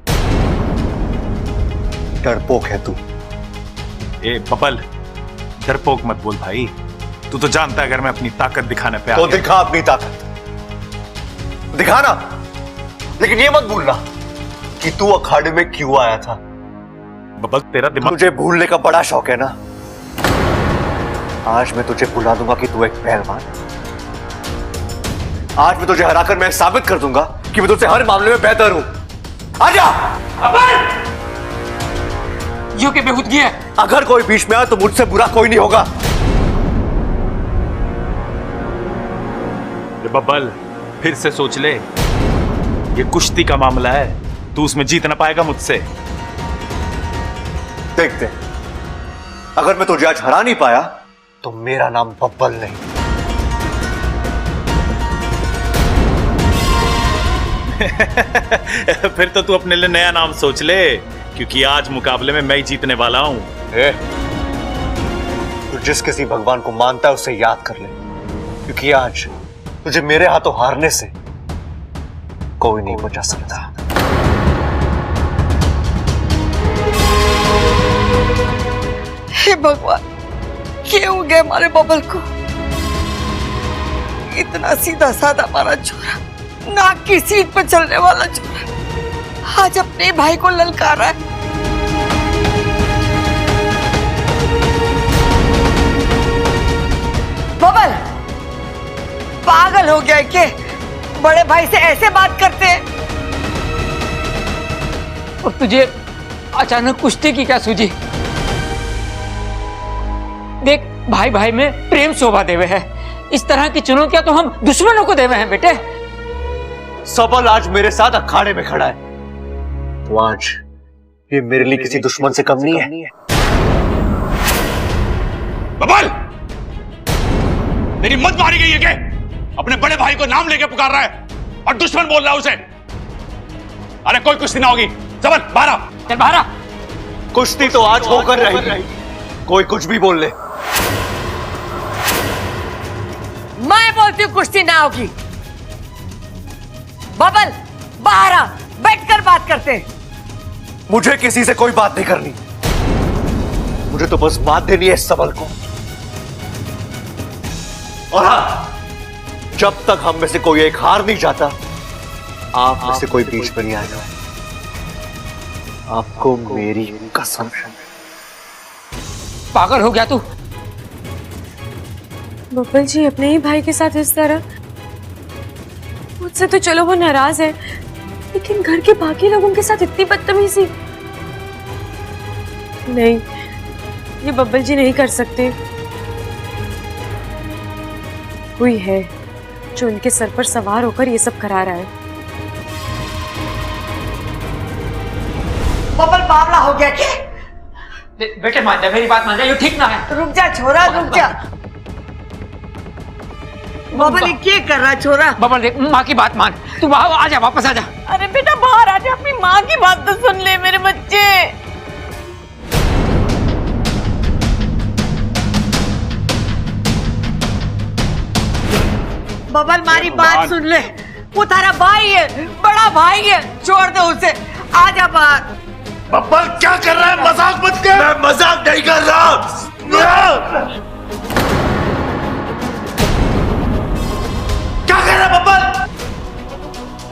डरपोक है तू। ए बबल, डरपोक मत बोल भाई। तू तो जानता है अगर मैं अपनी ताकत दिखाने पे आ तो गया। दिखा अपनी ताकत, दिखाना, लेकिन ये मत भूलना कि तू अखाड़े में क्यों आया था। बबल, तेरा दिमाग। तुझे भूलने का बड़ा शौक है ना? आज मैं तुझे भुला दूंगा कि तू एक पहलवान। आज मैं तुझे हराकर मैं साबित कर दूंगा कि मैं तुझसे हर मामले में बेहतर हूं। आजा! यो के बेहूदगी है। अगर कोई बीच में आए तो मुझसे बुरा कोई नहीं होगा। बबल, फिर से सोच ले, ये कुश्ती का मामला है, तू उसमें जीत ना पाएगा मुझसे। देखते, अगर मैं तुझे आज हरा नहीं पाया तो मेरा नाम बब्बल नहीं। फिर तो तू अपने लिए नया नाम सोच ले, क्योंकि आज मुकाबले में मैं ही जीतने वाला हूं। तू जिस किसी भगवान को मानता है उसे याद कर ले, क्योंकि आज तुझे मेरे हाथों हारने से कोई नहीं बचा सकता। हे भगवान, क्या हो गया हमारे बबल को? इतना सीधा साधा हमारा छोरा, नाक की सीट पर चलने वाला छोरा, आज अपने भाई को ललकारा है। बबल पागल हो गया है क्या? बड़े भाई से ऐसे बात करते हैं? और तुझे अचानक कुश्ती की क्या सूझी? देख, भाई भाई में प्रेम शोभा देवे है। इस तरह की चुनौतियां तो हम दुश्मनों को देवे हैं बेटे। सबल आज मेरे साथ अखाड़े में खड़ा है, तो आज ये मेरे लिए किसी दुश्मन से कम नहीं है। बबल, तेरी मत मारी गई है क्या? अपने बड़े भाई को नाम लेके पुकार रहा है और दुश्मन बोल रहा है उसे। अरे कोई कुश्ती ना होगी, सबल बाहर आ। चल बाहर आ। कुश्ती तो आज होकर रहेगी, कोई कुछ भी बोल ले। मैं बोलती हूँ कुश्ती ना होगी। बबल बाहर आ, बैठकर बात करते हैं। मुझे किसी से कोई बात नहीं करनी, मुझे तो बस मात देनी है सबल को। और हाँ, जब तक हम में से कोई एक हार नहीं जाता, आप में से कोई बीच में नहीं आएगा। आपको मेरी कसम है। पागल हो गया तू? बब्बल जी अपने ही भाई के साथ इस तरह, मुझसे तो चलो वो नाराज है, लेकिन घर के बाकी लोगों के साथ इतनी बदतमीजी नहीं, ये बब्बल जी नहीं कर सकते। कोई है जो इनके सर पर सवार होकर ये सब करा रहा है। बबल बावला हो गया क्या? बेटे मान जा, मेरी बात मान जा, ये ठीक ना है। रुक जा छोरा, रुक जा। बबल ये क्या कर रहा है छोरा? बबल देख, माँ की बात मान, तू आ जा, वापस आ जा। अरे बेटा बाहर आ जा, अपनी माँ की बात तो सुन ले मेरे बच्चे। बबल मारी बात सुन ले, वो तारा भाई है, बड़ा भाई है, छोड़ दे उसे, आ जा बाहर। बब्बल क्या कर रहा है? मजाक मत कर। मैं मजाक नहीं कर रहा। क्या कर रहा है बब्बल?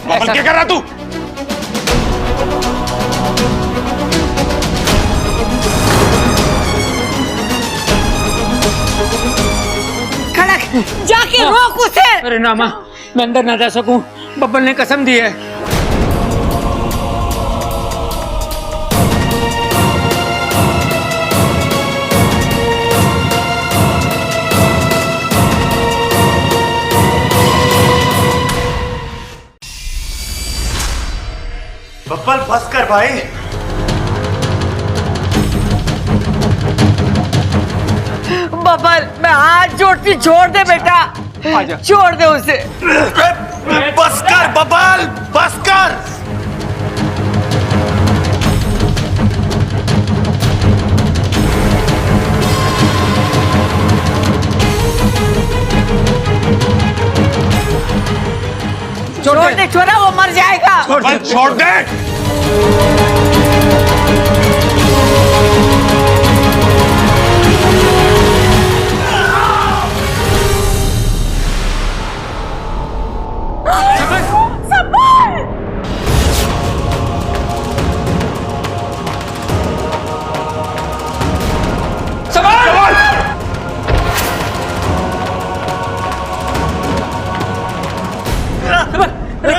बब्बल क्या कर रहा तू? खड़क जाके रोक उसे। अरे ना माँ, मैं अंदर ना जा सकूं, बब्बल ने कसम दी है। बब्बल बस कर भाई। बबल मैं हाथ जोड़ती, छोड़ दे बेटा, छोड़ दे उसे। बस कर बब्बल, बस कर। छोड़ दे छोरा, वो मर जाएगा। छोड़ दे।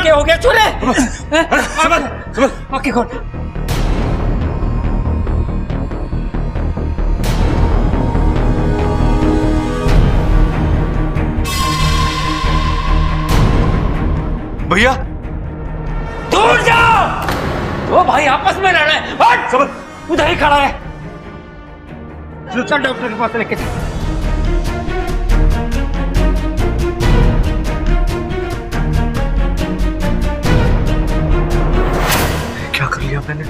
क्या हो गया छोरे? आंखें खोल। भैया दूर जाओ, वो भाई आपस में लड़ रहे हैं। हट, उधर ही खड़ा है। चल डॉक्टर के पास लेके चल। क्या कर लिया मैंने?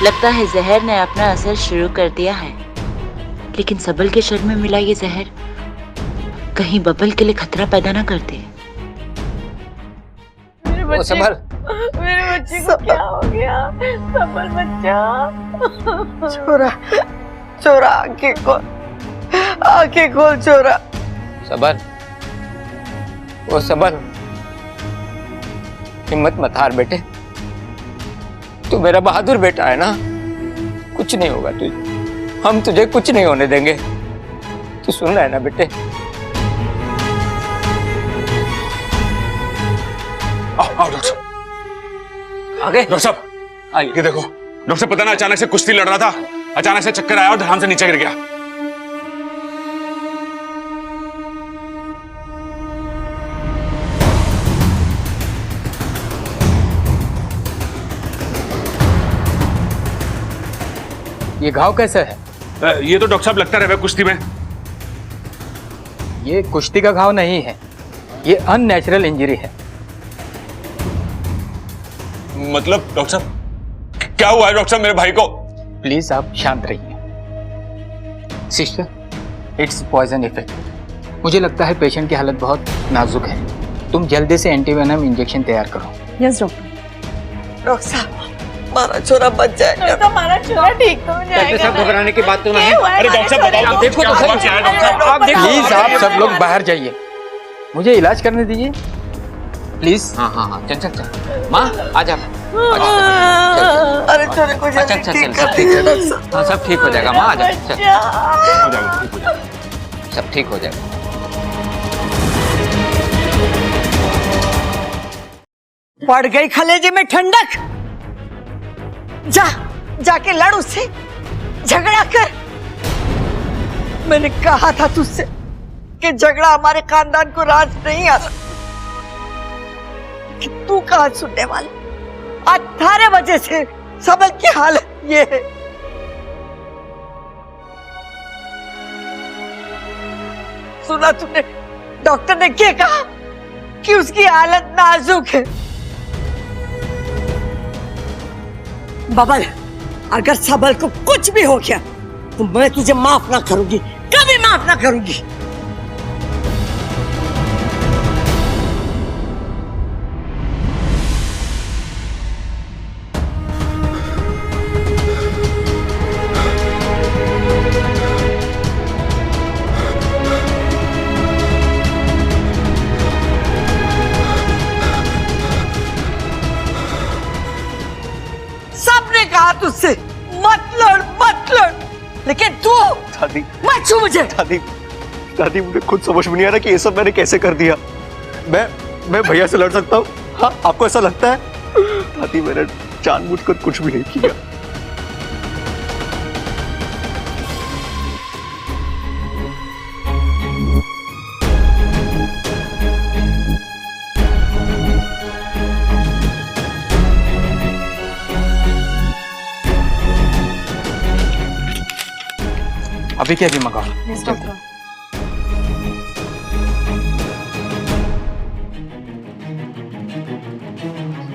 लगता है जहर ने अपना असर शुरू कर दिया है, लेकिन सबल के शरीर में मिला ये जहर कहीं बबल के लिए खतरा पैदा ना कर दे। मेरे बच्चे को क्या हो गया? सबल बच्चा। छोरा छोरा, आंखें खोल, आंखें खोल छोरा। सबल, वो सबल, हिम्मत मत हार बेटे, तू मेरा बहादुर बेटा है ना, कुछ नहीं होगा तुझे, हम तुझे कुछ नहीं होने देंगे। तू सुन रहा है ना बेटे? आओ डॉक्टर साहब। आगे डॉक्टर साहब आइए। ये देखो डॉक्टर साहब, पता ना अचानक से कुश्ती लड़ रहा था, अचानक से चक्कर आया और ध्यान से नीचे गिर गया। ये घाव कैसा है? ये तो डॉक्टर साहब लगता रहे कुश्ती में। ये कुश्ती का घाव नहीं है, ये अननेचुरल इंजरी है। मतलब डॉक्टर साहब क्या हुआ है डॉक्टर साहब मेरे भाई को? प्लीज आप शांत रहिए। Sister, it's poison effect. मुझे लगता है पेशेंट की हालत बहुत नाजुक है, तुम जल्दी से एंटीवेनम इंजेक्शन तैयार करो। Yes doctor. डॉक्टर साहब, हमारा छोरा बच जाएगा। तो हमारा छोरा ठीक तो हो डॉक्टर साहब, घबराने की बात तो नहीं है। अरे डॉक्टर साहब बताओ तो देखो तो सही। क्या है डॉक्टर साहब? आप देखो, प्लीज आप सब लोग बाहर जाइए, मुझे इलाज करने दीजिए प्लीज। हाँ, चल माँ आ जा। अरे छोरे को अच्छा, जल्दी चल, ठीक चल, कर सब ठीक दीजिए है। डॉक्टर साहब। हाँ, सब ठीक हो जाएगा माँ, आ जा। चल, हो जाएगा, ठीक हो जाएगा। सब ठीक हो जाएगा। पड़ गई कलेजे में ठंडक। जाके लड़ उससे, झगड़ा कर। मैंने कहा था तुझसे कि झगड़ा हमारे खानदान को राज नहीं आता। कि तू कहाँ सुनने वाला? 18 बजे से सबल की हालत ये है। सुना तूने डॉक्टर ने क्या कहा कि उसकी हालत नाजुक है। बबल, अगर सबल को कुछ भी हो गया तो मैं तुझे माफ ना करूंगी, कभी माफ ना करूंगी। सबने कहा तुझसे मत लड़, लेकिन तू दादी, मत छू मुझे। दादी मुझे खुद समझ में नहीं आ रहा कि ये सब मैंने कैसे कर दिया। मैं भैया से लड़ सकता हूँ? हाँ, आपको ऐसा लगता है? दादी, मैंने जानबूझकर कुछ भी नहीं किया। अभी क्या भी मंगाओ। Yes doctor.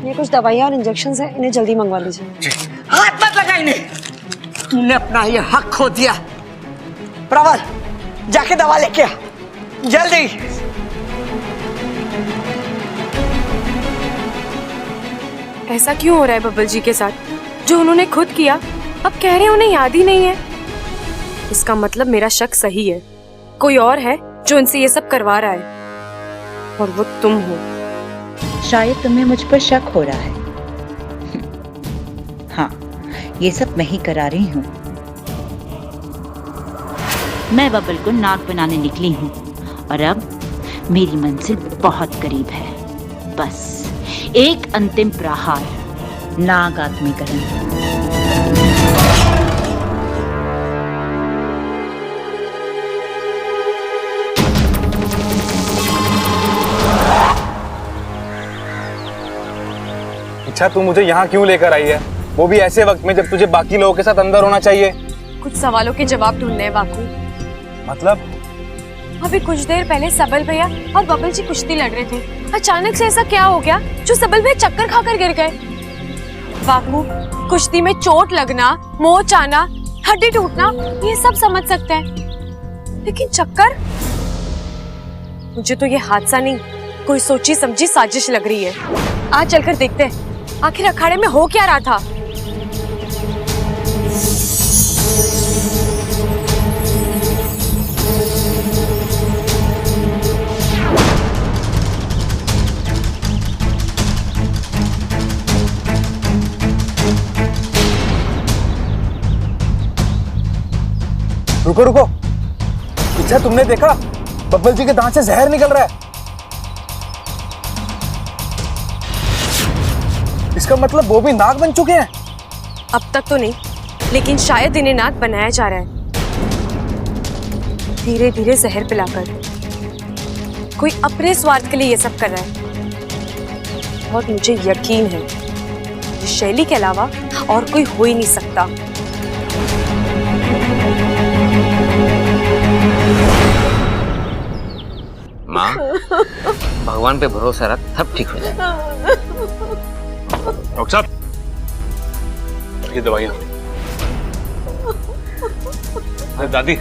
ये कुछ दवाइयाँ और इंजेक्शंस हैं, इन्हें जल्दी मंगवा लीजिए। हाथ मत लगा इन्हें, तूने अपना ये हक खो दिया। प्रबल, जाके दवा लेके आ जल्दी। ऐसा क्यों हो रहा है बब्बल जी के साथ? जो उन्होंने खुद किया, अब कह रहे हैं उन्हें याद ही नहीं है। इसका मतलब मेरा शक सही है, कोई और है जो इनसे ये सब करवा रहा है, और वो तुम हो। शायद तुम्हें मुझ पर शक हो रहा है। हाँ, ये सब मैं ही करा रही हूँ। मैं बबल को नाग बनाने निकली हूँ और अब मेरी मंजिल बहुत करीब है। बस एक अंतिम प्रहार, नाग आत्मीकरण। अच्छा, तू मुझे यहाँ क्यों लेकर आई है? वो भी ऐसे वक्त में जब तुझे बाकी लोगों के साथ अंदर होना चाहिए। कुछ सवालों के जवाब ढूंढने हैं बाकू। मतलब? अभी कुछ देर पहले सबल भैया और बबल जी कुश्ती लड़ रहे थे। अचानक से ऐसा क्या हो गया जो सबल भैया चक्कर खाकर गिर गए? बाकू, कुश्ती में चोट लगना, मोच आना, हड्डी टूटना, ये सब समझ सकते हैं, लेकिन चक्कर? मुझे तो ये हादसा नहीं, कोई सोची समझी साजिश लग रही है। आज चलकर देखते हैं आखिर अखाड़े में हो क्या रहा था। रुको रुको, अच्छा तुमने देखा बब्बल जी के दांत से जहर निकल रहा है। इसका मतलब वो भी नाग बन चुके हैं। अब तक तो नहीं, लेकिन शायद इन्हें नाग बनाया जा रहा है, धीरे धीरे जहर पिलाकर। कोई अपने स्वार्थ के लिए ये सब कर रहा है, और मुझे यकीन है इस शैली के अलावा और कोई हो ही नहीं सकता। भगवान पे भरोसा रख, सब ठीक हो जाएगा। डॉक्टर साहब, ये दवाइयाँ। अरे दादी,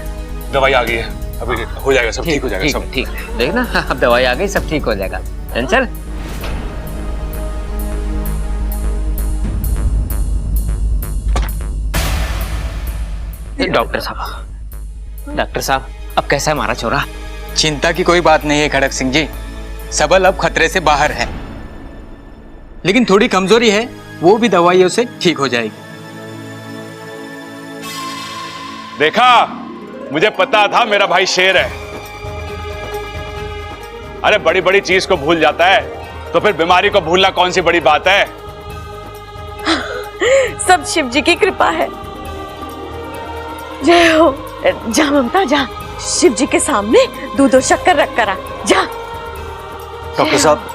दवाई आ गई है, अभी हो जाएगा, सब ठीक हो जाएगा, सब ठीक। देखना, अब दवाई आ गई, सब ठीक हो जाएगा। चल डॉक्टर साहब, अब कैसा है हमारा छोरा? चिंता की कोई बात नहीं है खड़क सिंह जी, सबल अब खतरे से बाहर है, लेकिन थोड़ी कमजोरी है, वो भी दवाइयों से ठीक हो जाएगी। देखा, मुझे पता था मेरा भाई शेर है। अरे बड़ी बड़ी चीज को भूल जाता है, तो फिर बीमारी को भूलना कौन सी बड़ी बात है? सब शिव जी की कृपा है। जय हो। जा ममता जा, शिव जी के सामने दूध और शक्कर रख कर आ, जा। डॉक्टर साहब,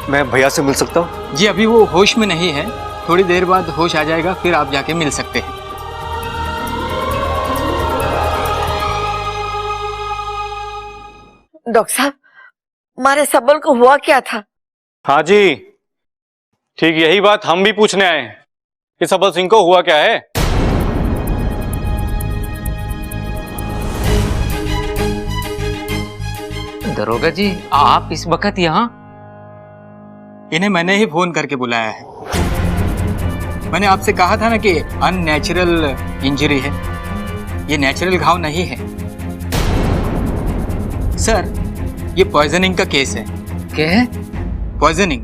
मैं भैया से मिल सकता हूँ? जी अभी वो होश में नहीं है, थोड़ी देर बाद होश आ जाएगा, फिर आप जाके मिल सकते हैं। डॉक्टर साहब, हमारे सबल को हुआ क्या था? हाँ जी, ठीक यही बात हम भी पूछने आए हैं कि सबल सिंह को हुआ क्या है। दरोगा जी, आप इस वक्त यहाँ? इन्हें मैंने ही फोन करके बुलाया है। मैंने आपसे कहा था ना कि अननेचुरल इंजरी है, ये नेचुरल घाव नहीं है। सर, ये पॉइजनिंग का केस है। क्या है? पॉइजनिंग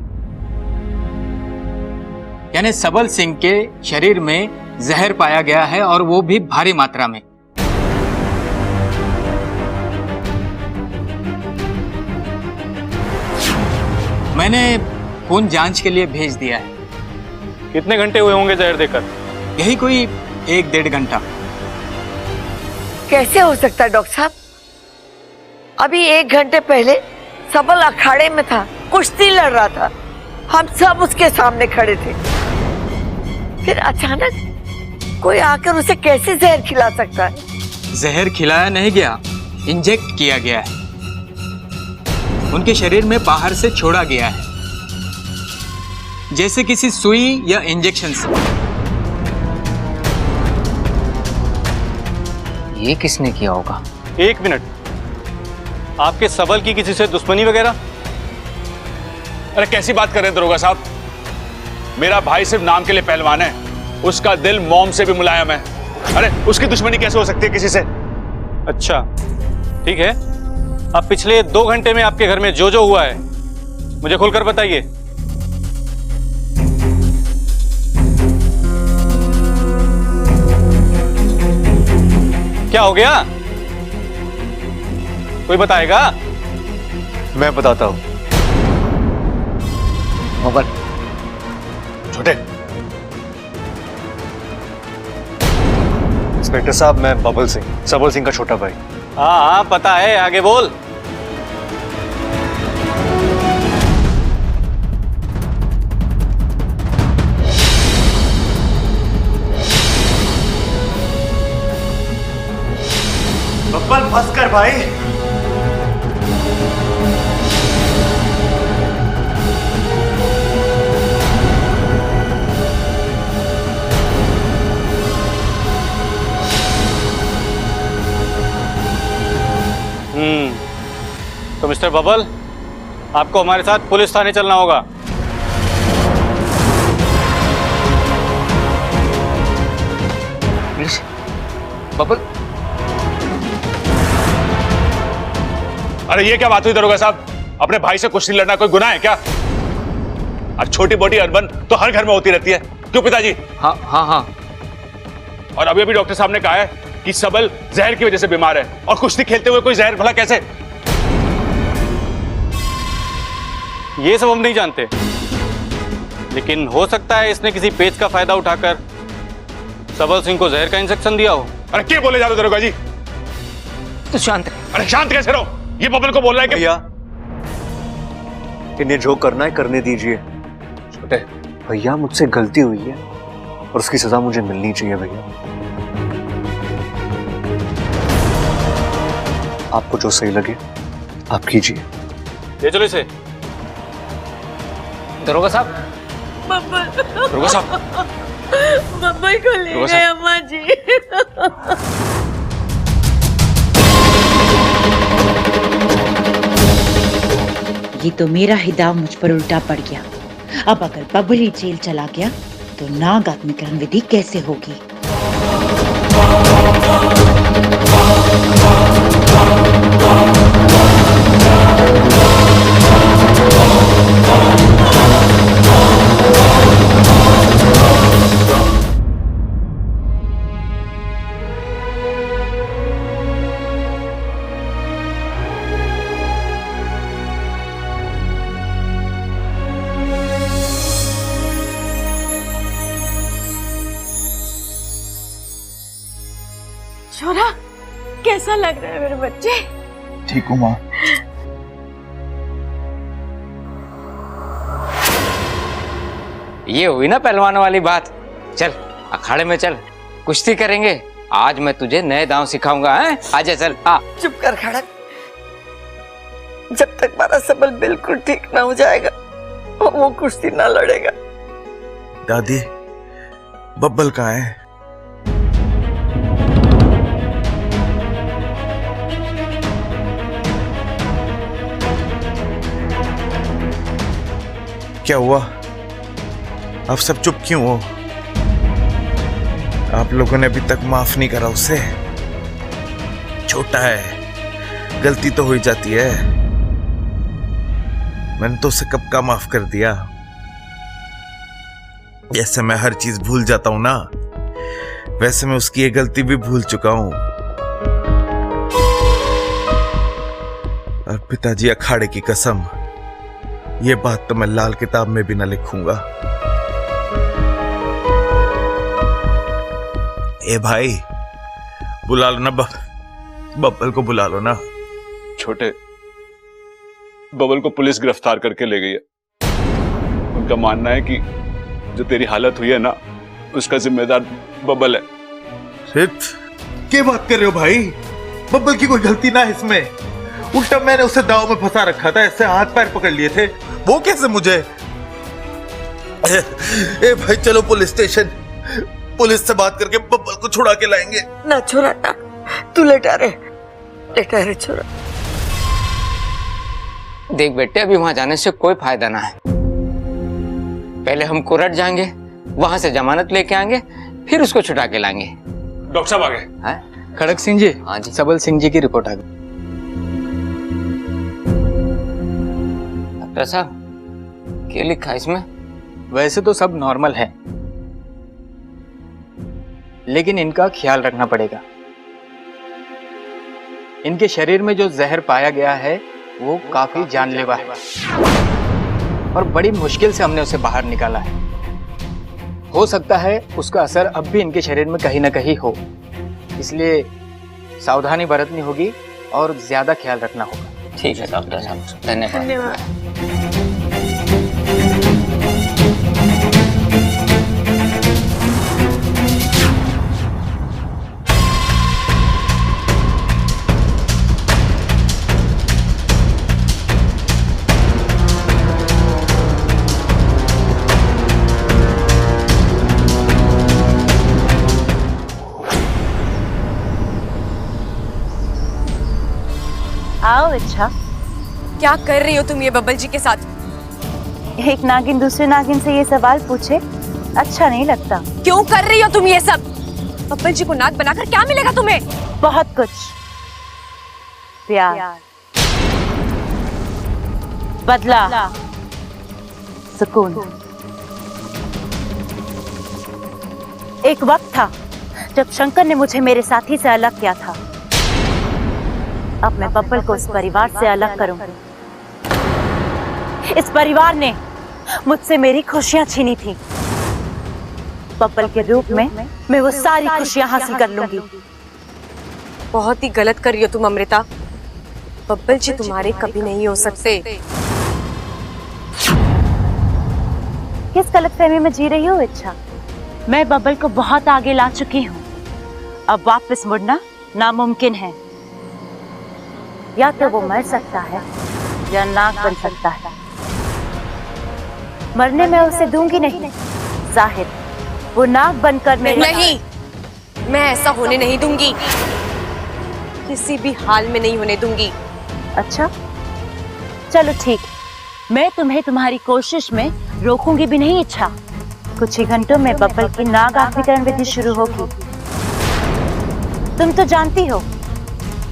यानी सबल सिंह के शरीर में जहर पाया गया है, और वो भी भारी मात्रा में। मैंने खून जांच के लिए भेज दिया है। कितने घंटे हुए होंगे जहर देकर? यही कोई 1-1.5 घंटा। कैसे हो सकता है डॉक्टर साहब? अभी 1 घंटे पहले सबल अखाड़े में था, कुश्ती लड़ रहा था, हम सब उसके सामने खड़े थे। फिर अचानक कोई आकर उसे कैसे जहर खिला सकता है? जहर खिलाया नहीं गया, इंजेक्ट किया गया है, उनके शरीर में बाहर से छोड़ा गया है, जैसे किसी सुई या इंजेक्शन से। ये किसने किया होगा? 1 मिनट, आपके सबल की किसी से दुश्मनी वगैरह? अरे कैसी बात कर रहे हैं दरोगा साहब, मेरा भाई सिर्फ नाम के लिए पहलवान है, उसका दिल मोम से भी मुलायम है। अरे उसकी दुश्मनी कैसे हो सकती है किसी से? अच्छा ठीक है, अब पिछले 2 घंटे में आपके घर में जो जो हुआ है मुझे खुलकर बताइए। क्या हो गया? कोई बताएगा? मैं बताता हूं। मोबाइल छोटे, इंस्पेक्टर साहब, मैं बबल सिंह, सबल सिंह का छोटा भाई। हाँ हाँ पता है, आगे बोल। बब्बल फंस कर भाई। तो मिस्टर बबल, आपको हमारे साथ पुलिस थाने चलना होगा। पुलिस? बबल? अरे ये क्या बात हुई दरोगा साहब, अपने भाई से कुश्ती लड़ना कोई गुनाह है क्या? और छोटी मोटी अनबन तो हर घर में होती रहती है, क्यों पिताजी? हाँ हाँ हाँ। और अभी अभी डॉक्टर साहब ने कहा है कि सबल जहर की वजह से बीमार है, और कुश्ती खेलते हुए कोई जहर भला कैसे? ये सब हम नहीं जानते, लेकिन हो सकता है इसने किसी पेच का फायदा उठाकर सबल सिंह को जहर का इंजेक्शन दिया हो। अरे क्या बोले जा रहे हो दरोगा जी? तो शांत रहे। अरे शांत कैसे रहो, ये बबल को बोल रहा है कि भैया, इन्हें जो करना है करने दीजिए। छोटे भैया, मुझसे गलती हुई है और उसकी सजा मुझे मिलनी चाहिए भैया। आपको जो सही लगे आप कीजिए, ले चलो इसे। दरोगा साहब, दरोगा साहब, बब्बल को ले गए अम्मा जी। ये तो मेरा ही दाव मुझ पर उल्टा पड़ गया। अब अगर बबल ही जेल चला गया तो नाग आत्मीकरण विधि कैसे होगी? छोरा, कैसा लग रहा है मेरे बच्चे? ठीक हूँ माँ। ये हुई ना पहलवानों वाली बात। चल अखाड़े में चल, कुश्ती करेंगे। आज मैं तुझे नए दांव सिखाऊंगा। हैं? आजा चल। आ चुप कर खड़क। जब तक हमारा सबल बिल्कुल ठीक ना हो जाएगा वो कुश्ती ना लड़ेगा। दादी, बब्बल कहाँ है? क्या हुआ? आप सब चुप क्यों हो? आप लोगों ने अभी तक माफ नहीं करा उसे। छोटा है, गलती तो हो ही जाती है। मैंने तो उसे कब का माफ कर दिया। जैसे मैं हर चीज भूल जाता हूं ना, वैसे मैं उसकी ये गलती भी भूल चुका हूं। और पिताजी, अखाड़े की कसम, ये बात तो मैं लाल किताब में भी ना लिखूंगा। ए भाई, बुला लो ना बब्बल को बुला लो ना। छोटे, बबल को पुलिस गिरफ्तार करके ले गई है। उनका मानना है कि जो तेरी हालत हुई है ना, उसका जिम्मेदार बबल है। सिर्फ क्या बात कर रहे हो भाई? बब्बल की कोई गलती ना है इसमें। उल्टा मैंने उसे दाव में फंसा रखा था, ऐसे हाथ पैर पकड़ लिए थे। वो कैसे मुझे? ए भाई, चलो पुलिस स्टेशन, पुलिस से बात करके बब्बल को छुड़ा के लाएंगे। ना छोरा ना, तू लेटा रे छोरा। देख बेटे, अभी वहां जाने से कोई फायदा ना है। पहले हम कोर्ट जाएंगे, वहां से जमानत लेके आएंगे, फिर उसको छुड़ा के लाएंगे। डॉक्टर साहब आ गए। खड़क सिंह जी। हाँ जी। सबल सिंह जी की रिपोर्ट आ गई। डॉक्टर साहब, क्या लिखा है इसमें? वैसे तो सब नॉर्मल है, लेकिन इनका ख्याल रखना पड़ेगा। इनके शरीर में जो जहर पाया गया है वो काफी जानलेवा है और बड़ी मुश्किल से हमने उसे बाहर निकाला है। हो सकता है उसका असर अब भी इनके शरीर में कहीं ना कहीं हो, इसलिए सावधानी बरतनी होगी और ज्यादा ख्याल रखना होगा। ठीक है डॉक्टर साहब, धन्यवाद। आओ इच्छा। क्या कर रही हो तुम ये बब्बल जी के साथ? एक नागिन दूसरे नागिन से ये सवाल पूछे अच्छा नहीं लगता। क्यों कर रही हो तुम ये सब? बब्बल जी को नाग बनाकर क्या मिलेगा तुम्हें? बहुत कुछ। प्यार, बदला, सुकून। एक वक्त था जब शंकर ने मुझे मेरे साथी से अलग किया था। अब मैं बब्बल को इस परिवार से अलग करूंगी। इस परिवार ने मुझसे मेरी खुशियां छीनी थी। बब्बल के रूप में मैं वो सारी खुशियां हासिल कर लूंगी। बहुत ही गलत कर रही हो तुम अमृता। बब्बल जी तुम्हारे कभी नहीं हो सकते। किस गलतफहमी में जी रही हो इच्छा? मैं बब्बल को बहुत आगे ला चुकी हूँ। अब वापस मुड़ना नामुमकिन है। या तो वो मर सकता है या नाग बन सकता है। मरने में उसे दूंगी नहीं, जाहिर वो नाग बनकर मेरे नहीं, मैं ऐसा होने नहीं दूंगी, किसी भी हाल में नहीं होने दूंगी। अच्छा चलो ठीक, मैं तुम्हें तुम्हारी कोशिश में रोकूंगी भी नहीं। इच्छा कुछ ही घंटों में बब्बल की नाग आत्मीकरण विधि शुरू होगी। तुम तो जानती हो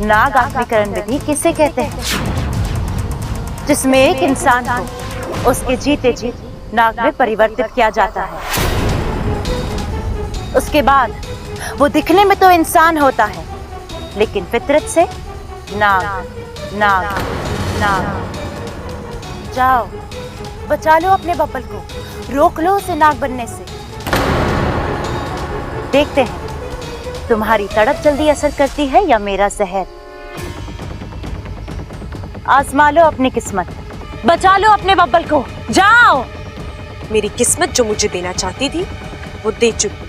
नाग आत्मीकरण विधि किसे कहते हैं, जिसमें एक इंसान को उसके जीते जी नाग में परिवर्तित किया जाता है। उसके बाद वो दिखने में तो इंसान होता है, लेकिन फितरत से नाग नाग नाग। जाओ बचा लो अपने बब्बल को, रोक लो उसे नाग बनने से। देखते हैं तुम्हारी तड़प जल्दी असर करती है या मेरा जहर। आजमा लो अपनी किस्मत, बचा लो अपने बब्बल को, जाओ। मेरी किस्मत जो मुझे देना चाहती थी वो दे चुकी।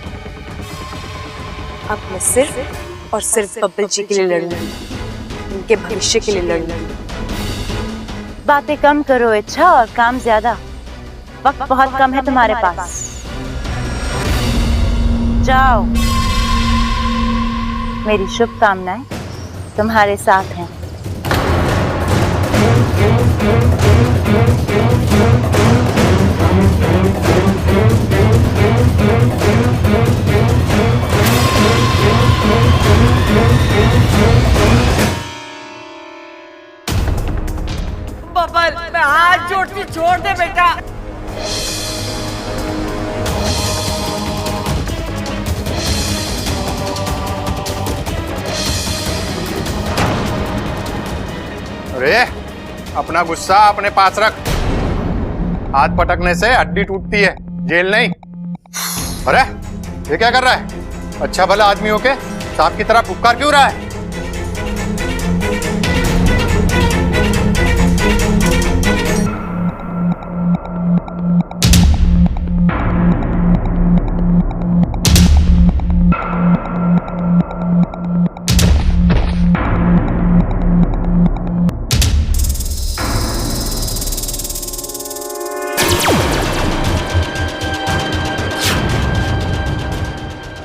अब मैं सिर्फ और सिर्फ बब्बल जी के लिए लड़ूंगी, उनके भविष्य के लिए लड़ूंगी। बातें कम करो इच्छा और काम ज्यादा, वक्त बहुत कम है तुम्हारे पास। जाओ, मेरी शुभकामनाएं तुम्हारे साथ हैं। बब्बल, मैं हाथ जोड़ती, छोड़ दे बेटा। अरे अपना गुस्सा अपने पास रख, हाथ पटकने से हड्डी टूटती है, जेल नहीं। अरे ये क्या कर रहा है? अच्छा भला आदमी होके सांप की तरह फुफकार क्यों रहा है?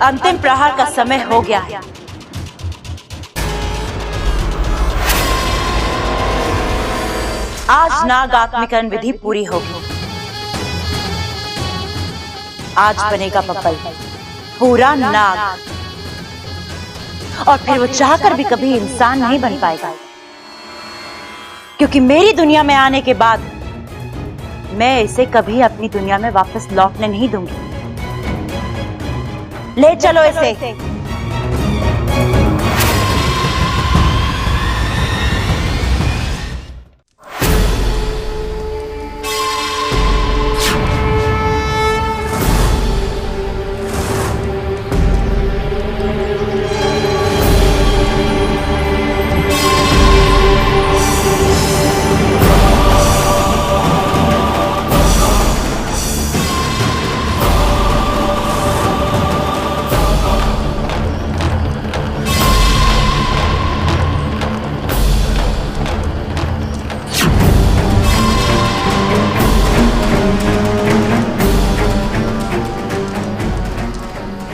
अंतिम प्रहार का समय हो गया है। आज नाग आत्मीकरण विधि पूरी होगी। आज बनेगा बब्बल पूरा नाग, और फिर वो चाहकर भी कभी इंसान नहीं बन पाएगा, क्योंकि मेरी दुनिया में आने के बाद मैं इसे कभी अपनी दुनिया में वापस लौटने नहीं दूंगी। ले चलो इसे।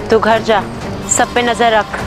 तू घर जा, सब पे नजर रख।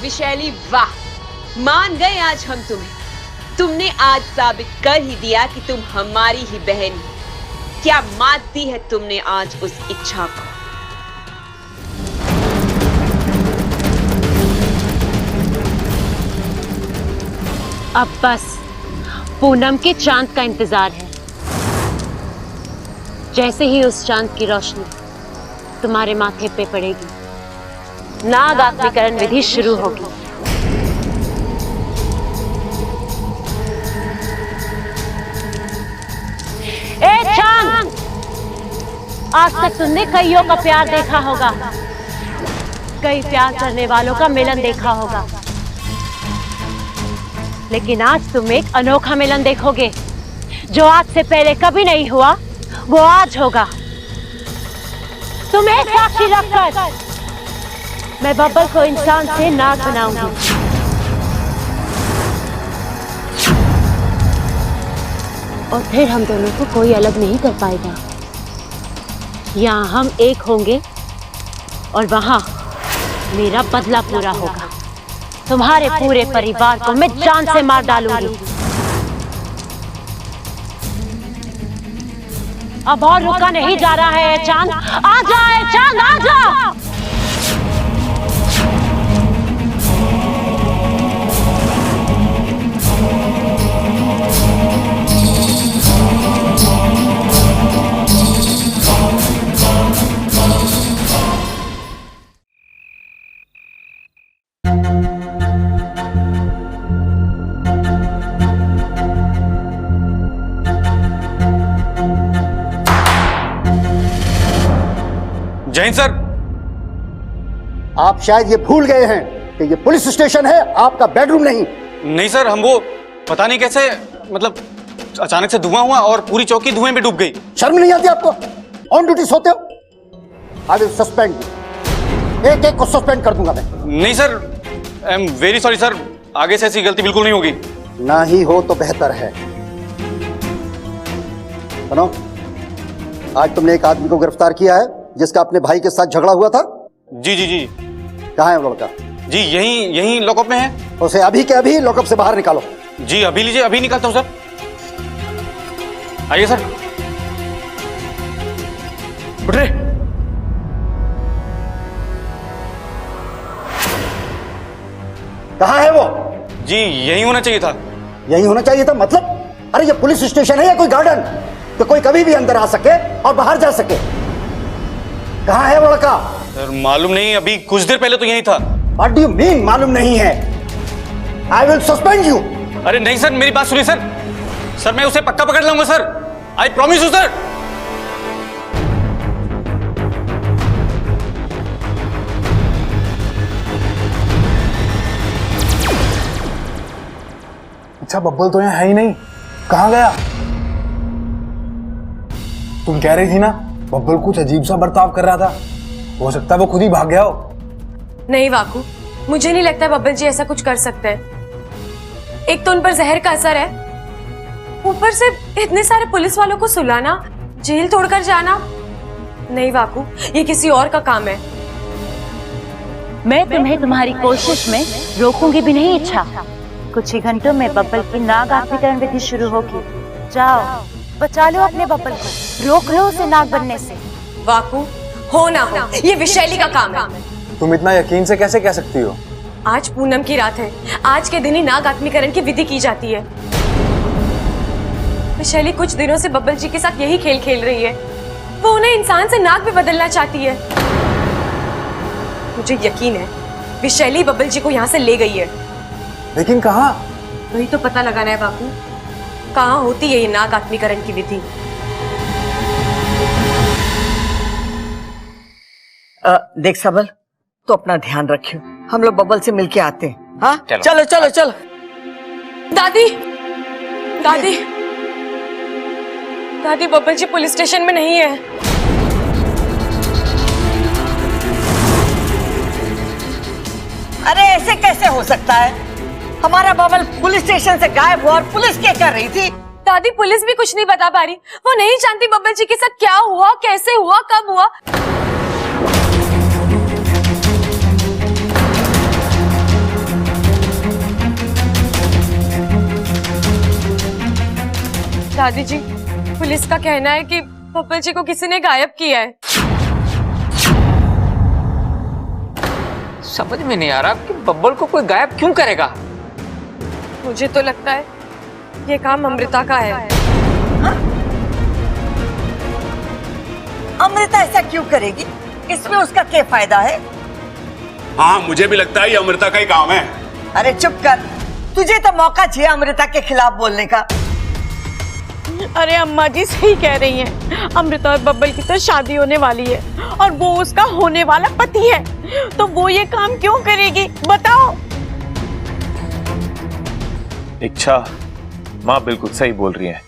विशैली वाह, मान गए आज हम तुम्हें। तुमने आज साबित कर ही दिया कि तुम हमारी ही बहन हो। क्या मात दी है तुमने आज उस इच्छा को? अब बस पूनम के चांद का इंतजार है। जैसे ही उस चांद की रोशनी तुम्हारे माथे पे पड़ेगी, नाग आत्मीकरण विधि शुरू होगी। ए चांद, आज तक तुमने कईयों का प्यार देखा होगा, कई प्यार करने वालों का मिलन देखा होगा, लेकिन आज तुम एक अनोखा मिलन देखोगे जो आज से पहले कभी नहीं हुआ, वो आज होगा। तुम्हें साक्षी रखकर मैं बब्बल को इंसान से नाग बनाऊंगी। और फिर हम दोनों को कोई अलग नहीं कर पाएगा। यहाँ हम एक होंगे और वहां मेरा बदला पूरा होगा। तुम्हारे पूरे परिवार को मैं जान से मार डालूंगी। अब और रुका नहीं जा रहा है चांद, आ जाए चांद, आ जा। जैन सर, आप शायद ये भूल गए हैं कि ये पुलिस स्टेशन है, आपका बेडरूम नहीं। नहीं सर, हम वो पता नहीं कैसे, मतलब अचानक से धुआं हुआ और पूरी चौकी धुएं में डूब गई। शर्म नहीं आती आपको? ऑन ड्यूटी सोते हो? आई विल सस्पेंड, एक एक को सस्पेंड कर दूंगा मैं। नहीं sir, I am very sorry sir, आगे से ऐसी गलती बिल्कुल नहीं होगी। ना ही हो तो बेहतर है। सुनो, आज तुमने एक आदमी को गिरफ्तार किया है जिसका अपने भाई के साथ झगड़ा हुआ था। जी जी जी। कहाँ है वो लड़का? जी यहीं लॉकअप में है। उसे अभी के अभी लॉकअप से बाहर निकालो। जी अभी लीजिए, अभी निकालता हूँ सर। आइए सर। उठ रहे। कहाँ है वो? जी यहीं होना चाहिए था। यहीं होना चाहिए था मतलब? अरे ये पुलिस स्टेशन है या कोई गार्डन तो कोई कभी भी अंदर आ सके और बाहर जा सके? कहाँ है वो लड़का? सर मालूम नहीं, अभी कुछ देर पहले तो यहीं था। What do you mean मालूम नहीं है? I will suspend you. अरे नहीं सर, मेरी बात सुनिए सर। सर मैं उसे पक्का पकड़ लूंगा sir, I promise you sir. अच्छा बब्बल तो यहाँ है ही नहीं, कहाँ गया? तुम कह रही थी ना बब्बल कुछ अजीब सा बर्ताव कर रहा था, हो सकता है वो खुद ही भाग गया हो। नहीं वाकू, मुझे नहीं लगता बब्बल जी ऐसा कुछ कर सकते हैं। एक तो उन पर जहर का असर है, ऊपर से इतने सारे पुलिस वालों को सुलाना, जेल तोड़कर जाना। नहीं वाकू, ये किसी और का काम है। मैं तुम्हें तुम्हारी कोशिश में रोकूंगी भी नहीं। इच्छा, कुछ ही घंटों में बब्बल की नाग आत्मीकरण विधि शुरू होगी। जाओ बचा लो अपने बब्बल को, रोक लो उसे नाग बनने से। वाकू, हो ना हो ये विशैली का काम है। तुम इतना यकीन से कैसे कह सकती हो? आज पूनम की रात है, आज के दिन ही नाग आत्मीकरण की विधि की जाती है। विशैली कुछ दिनों से बब्बल जी के साथ यही खेल खेल रही है। वो उन्हें इंसान से नाग में बदलना चाहती है। मुझे यकीन है विशैली बब्बल जी को यहाँ से ले गई है। लेकिन कहाँ? वही तो पता लगाना है बापू, कहाँ होती है ये नाग आत्मीकरण की विधि। देख सबल, तो अपना ध्यान रखियो, हम लोग बब्बल से मिलके आते हैं। हाँ चलो चलो चलो। दादी, दादी, दादी बब्बल जी पुलिस स्टेशन में नहीं है। अरे ऐसे कैसे हो सकता है? हमारा बबल पुलिस स्टेशन से गायब हुआ और पुलिस क्या कर रही थी? दादी पुलिस भी कुछ नहीं बता पा रही, वो नहीं जानती बब्बल जी के साथ क्या हुआ, कैसे हुआ, कब हुआ। दादी जी, पुलिस का कहना है कि बब्बल जी को किसी ने गायब किया है। समझ में नहीं आ रहा कि बब्बल को कोई गायब क्यों करेगा। मुझे तो लगता है ये काम अमृता का है। अमृता ऐसा क्यों करेगी? इसमें उसका क्या फायदा है? हाँ, मुझे भी लगता है ये अमृता का ही काम है। अरे चुप कर, तुझे तो मौका चाहिए अमृता के खिलाफ बोलने का। अरे अम्मा जी सही कह रही हैं। अमृता और बब्बल की तो शादी होने वाली है और वो उसका होने वाला पति है, तो वो ये काम क्यों करेगी बताओ? इच्छा, माँ बिल्कुल सही बोल रही है,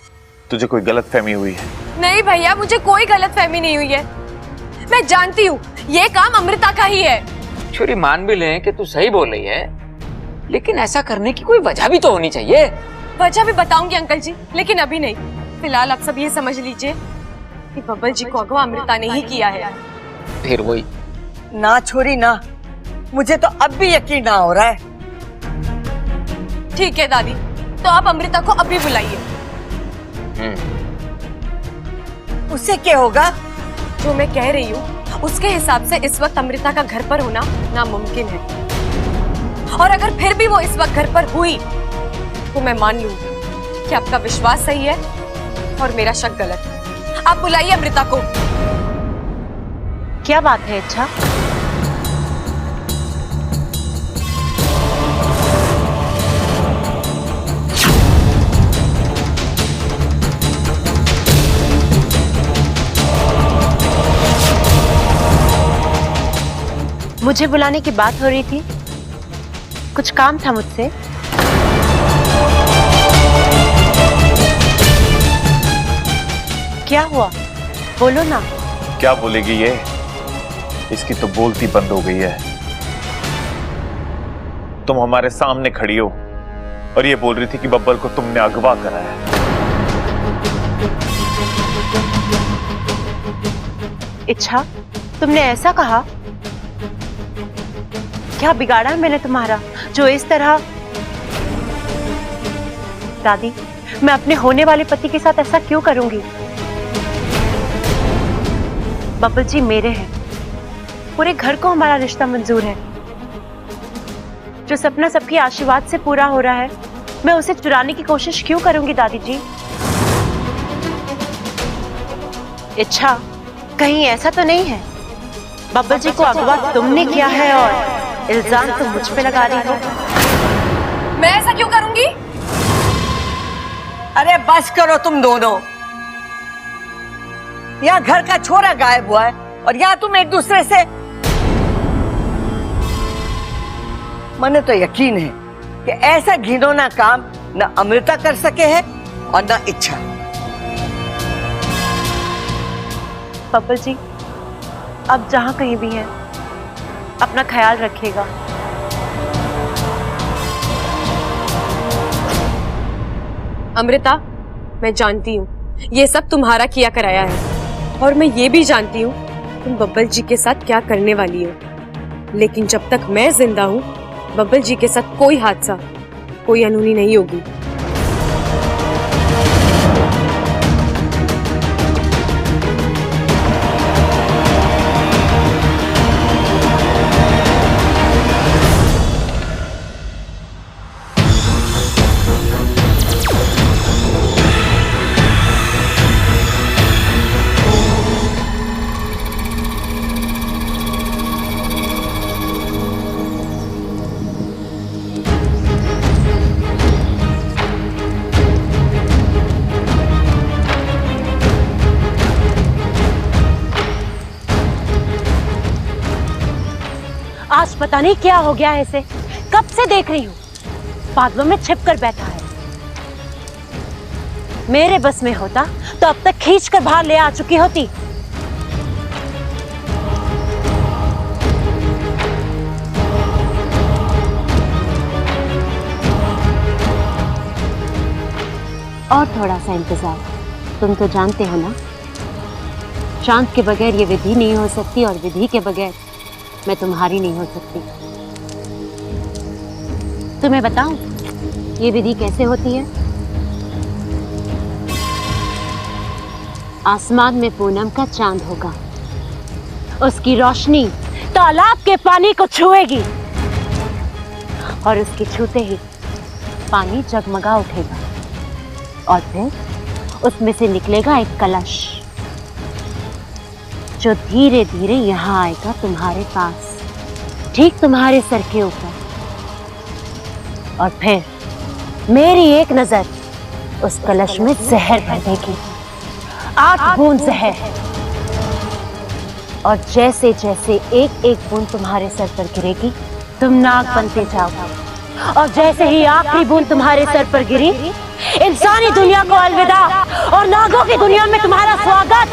तुझे कोई गलतफहमी हुई है। नहीं भैया, मुझे कोई गलतफहमी नहीं हुई है। मैं जानती हूँ ये काम अमृता का ही है। छोरी, मान भी लें कि तू सही बोल रही है, लेकिन ऐसा करने की कोई वजह भी तो होनी चाहिए। वजह भी बताऊंगी अंकल जी, लेकिन अभी नहीं। फिलहाल आप सब ये समझ लीजिए कि बब्बल जी को अगवा अमृता ने ही किया है। फिर वही ना छोरी ना, मुझे तो अब भी यकीन ना हो रहा है। ठीक है दादी, तो आप अमृता को अभी बुलाइए। उससे क्या होगा? जो मैं कह रही हूँ उसके हिसाब से इस वक्त अमृता का घर पर होना नामुमकिन है, और अगर फिर भी वो इस वक्त घर पर हुई तो मैं मान लूंगी कि आपका विश्वास सही है और मेरा शक गलत है। आप बुलाइए अमृता को। क्या बात है इच्छा? मुझे बुलाने की बात हो रही थी, कुछ काम था मुझसे। क्या हुआ, बोलो ना। क्या बोलेगी ये? इसकी तो बोलती बंद हो गई है। तुम हमारे सामने खड़ी हो और ये बोल रही थी कि बब्बल को तुमने अगवा करा है। इच्छा, तुमने ऐसा कहा? क्या बिगाड़ा है मैंने तुम्हारा जो इस तरह? दादी, मैं अपने होने वाले पति के साथ ऐसा क्यों करूंगी? बब्बल जी मेरे हैं, पूरे घर को हमारा रिश्ता मंजूर है। जो सपना सबके आशीर्वाद से पूरा हो रहा है, मैं उसे चुराने की कोशिश क्यों करूंगी दादी जी? इच्छा, कहीं ऐसा तो नहीं है बब्बल जी को अगवा तुमने किया है और इल्जाम तुम मुझ पे लगा रही हो? मैं ऐसा क्यों करूंगी? अरे बस करो तुम दोनों। यहाँ घर का छोरा गायब हुआ है और यहाँ तुम एक दूसरे से। मने तो यकीन है कि ऐसा घिनौना काम न अमृता कर सके है और न इच्छा। बब्बल जी, अब जहां कहीं भी है अपना ख्याल रखिएगा। अमृता, मैं जानती हूँ ये सब तुम्हारा किया कराया है, और मैं ये भी जानती हूँ तुम बब्बल जी के साथ क्या करने वाली हो। लेकिन जब तक मैं जिंदा हूँ, बब्बल जी के साथ कोई हादसा, कोई अनहोनी नहीं होगी। आज पता नहीं क्या हो गया है इसे, कब से देख रही हूँ बादलों में छिप कर बैठा है। मेरे बस में होता तो अब तक खींच कर बाहर ले आ चुकी होती। और थोड़ा सा इंतजार, तुम तो जानते हो ना, शांत के बगैर ये विधि नहीं हो सकती और विधि के बगैर मैं तुम्हारी नहीं हो सकती। तुम्हें बताऊं ये विधि कैसे होती है? आसमान में पूनम का चांद होगा। उसकी रोशनी तालाब के पानी को छुएगी और उसके छूते ही पानी जगमगा उठेगा और फिर उसमें से निकलेगा एक कलश जो धीरे धीरे यहाँ आएगा तुम्हारे पास, ठीक तुम्हारे सर के ऊपर। और फिर मेरी एक नजर उस कलश में जहर भर देगी, 8 बूंद जहर। और जैसे जैसे एक एक बूंद तुम्हारे सर पर गिरेगी तुम नाग बनते जाओगे, और जैसे ही आखिरी बूंद तुम्हारे सर पर गिरी इंसानी दुनिया को अलविदा और नागों की दुनिया में तुम्हारा स्वागत।